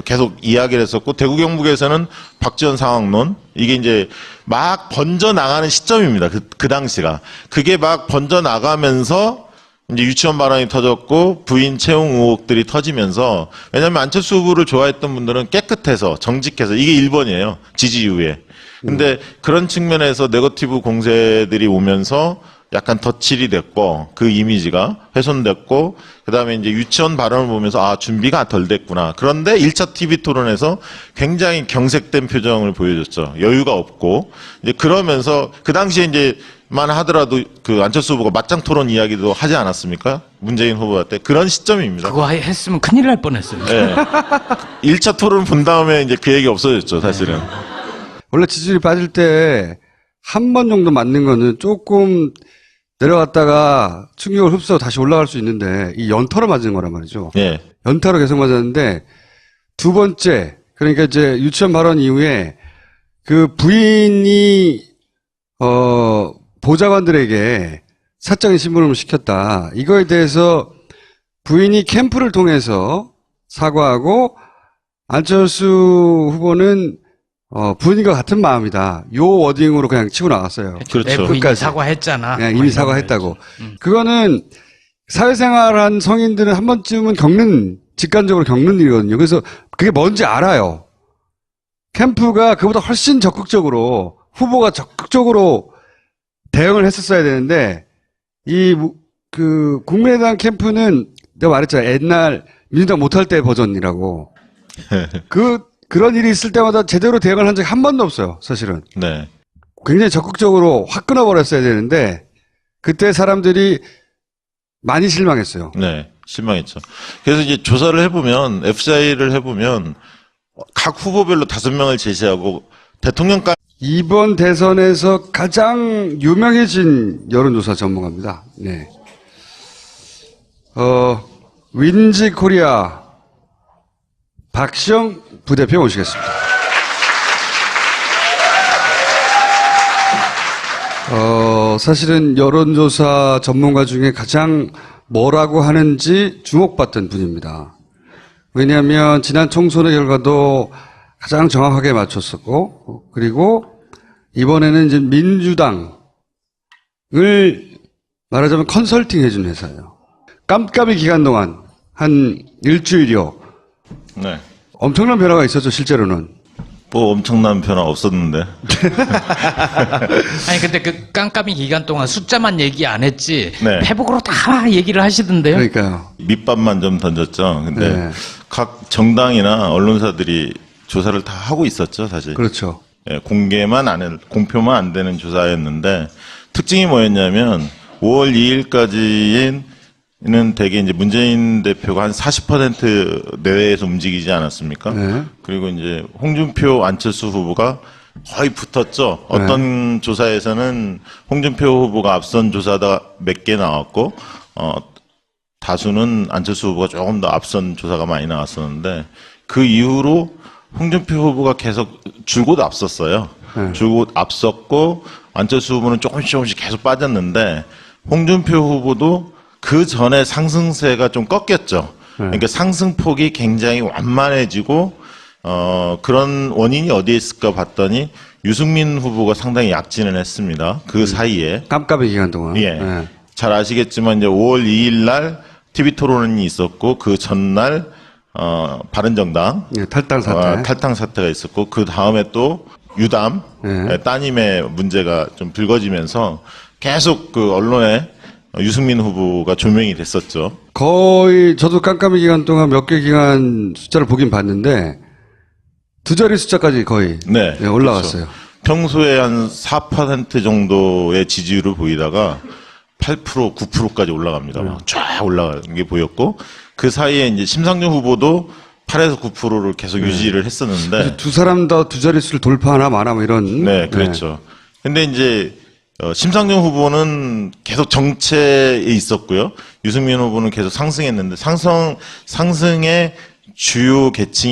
계속 이야기를 했었고, 대구 경북에서는 박지원 상황론, 이게 이제 막 번져나가는 시점입니다. 그 당시가. 그게 막 번져나가면서 이제 유치원 발언이 터졌고, 부인 채용 의혹들이 터지면서, 왜냐면 안철수 후보를 좋아했던 분들은 깨끗해서, 정직해서, 이게 1번이에요. 지지 이후에. 근데 그런 측면에서 네거티브 공세들이 오면서 약간 덧칠이 됐고 그 이미지가 훼손됐고 그다음에 이제 유치원 발언을 보면서 아 준비가 덜 됐구나. 그런데 1차 TV 토론에서 굉장히 경색된 표정을 보여줬죠. 여유가 없고 이제 그러면서 그 당시에 이제만 하더라도 그 안철수 후보가 맞짱 토론 이야기도 하지 않았습니까? 문재인 후보한테 그런 시점입니다. 그거 했으면 큰일 날 뻔했어요. 네. 1차 토론 본 다음에 이제 그 얘기 없어졌죠, 사실은. 원래 지지율이 빠질 때 한 번 정도 맞는 거는 조금 내려갔다가 충격을 흡수하고 다시 올라갈 수 있는데 이 연타로 맞은 거란 말이죠. 예. 연타로 계속 맞았는데 두 번째 그러니까 이제 유치원 발언 이후에 그 부인이 보좌관들에게 사적인 심부름을 시켰다. 이거에 대해서 부인이 캠프를 통해서 사과하고 안철수 후보는 부인과 같은 마음이다. 요 워딩으로 그냥 치고 나갔어요. 그렇죠. 내 부인이 끝까지. 사과했잖아. 네, 이미 사과했다고. 그거는 사회생활한 성인들은 한 번쯤은 직관적으로 겪는 일이거든요. 그래서 그게 뭔지 알아요. 캠프가 그보다 훨씬 적극적으로, 후보가 적극적으로 대응을 했었어야 되는데, 국민의당 캠프는 내가 말했잖아. 옛날 민주당 못할 때 버전이라고. 그런 일이 있을 때마다 제대로 대응을 한 적이 한 번도 없어요, 사실은. 네. 굉장히 적극적으로 확 끊어버렸어야 되는데, 그때 사람들이 많이 실망했어요. 네. 실망했죠. 그래서 이제 조사를 해보면, FCI를 해보면, 각 후보별로 5명을 제시하고, 대통령까지. 이번 대선에서 가장 유명해진 여론조사 전문가입니다. 네. 윈지 코리아 박시영 부대표 모시겠습니다. 사실은 여론조사 전문가 중에 가장 뭐라고 하는지 주목받던 분입니다. 왜냐하면 지난 총선의 결과도 가장 정확하게 맞췄었고, 그리고 이번에는 이제 민주당을 말하자면 컨설팅 해준 회사예요. 깜깜이 기간 동안 한 일주일여 네. 엄청난 변화가 있었죠, 실제로는. 뭐 엄청난 변화 없었는데. 아니 근데 그 깜깜이 기간 동안 숫자만 얘기 안 했지 네. 페북으로 다 얘기를 하시던데요. 그러니까요. 밑밥만 좀 던졌죠. 근데 네. 각 정당이나 언론사들이 조사를 다 하고 있었죠, 사실. 그렇죠. 예, 공표만 안 되는 조사였는데 특징이 뭐였냐면 5월 2일까지는 대개 이제 문재인 대표가 한 40% 내외에서 움직이지 않았습니까? 네. 그리고 이제 홍준표, 안철수 후보가 거의 붙었죠. 어떤 조사에서는 홍준표 후보가 앞선 조사다 몇 개 나왔고, 다수는 안철수 후보가 조금 더 앞선 조사가 많이 나왔었는데 그 이후로 홍준표 후보가 계속 줄곧 앞섰어요. 줄곧 앞섰고 안철수 후보는 조금씩 계속 빠졌는데 홍준표 후보도 그 전에 상승세가 좀 꺾였죠. 그러니까 상승폭이 굉장히 완만해지고 그런 원인이 어디에 있을까 봤더니 유승민 후보가 상당히 약진을 했습니다. 그 사이에. 깜깜이 기간 동안. 예. 네. 잘 아시겠지만 이제 5월 2일 날 TV 토론이 있었고 그 전날 바른정당 예, 탈당 사태. 탈당 사태가 있었고 그 다음에 또 유담 네. 따님의 문제가 좀 불거지면서 계속 그 언론에 유승민 후보가 조명이 됐었죠. 거의 저도 깜깜이 기간 동안 몇 개 기간 숫자를 보긴 봤는데 두 자리 숫자까지 거의 네, 올라갔어요. 그렇죠. 평소에 한 4% 정도의 지지율을 보이다가 8%, 9%까지 올라갑니다. 막 쫙 올라가는 게 보였고 그 사이에 이제 심상정 후보도 8에서 9%를 계속 유지를 했었는데 두 사람 다 두 자릿수를 돌파하나 마나 뭐 이런. 네, 그렇죠. 근데 이제 심상정 후보는 계속 정체에 있었고요. 유승민 후보는 계속 상승했는데 상승의 주요 계층이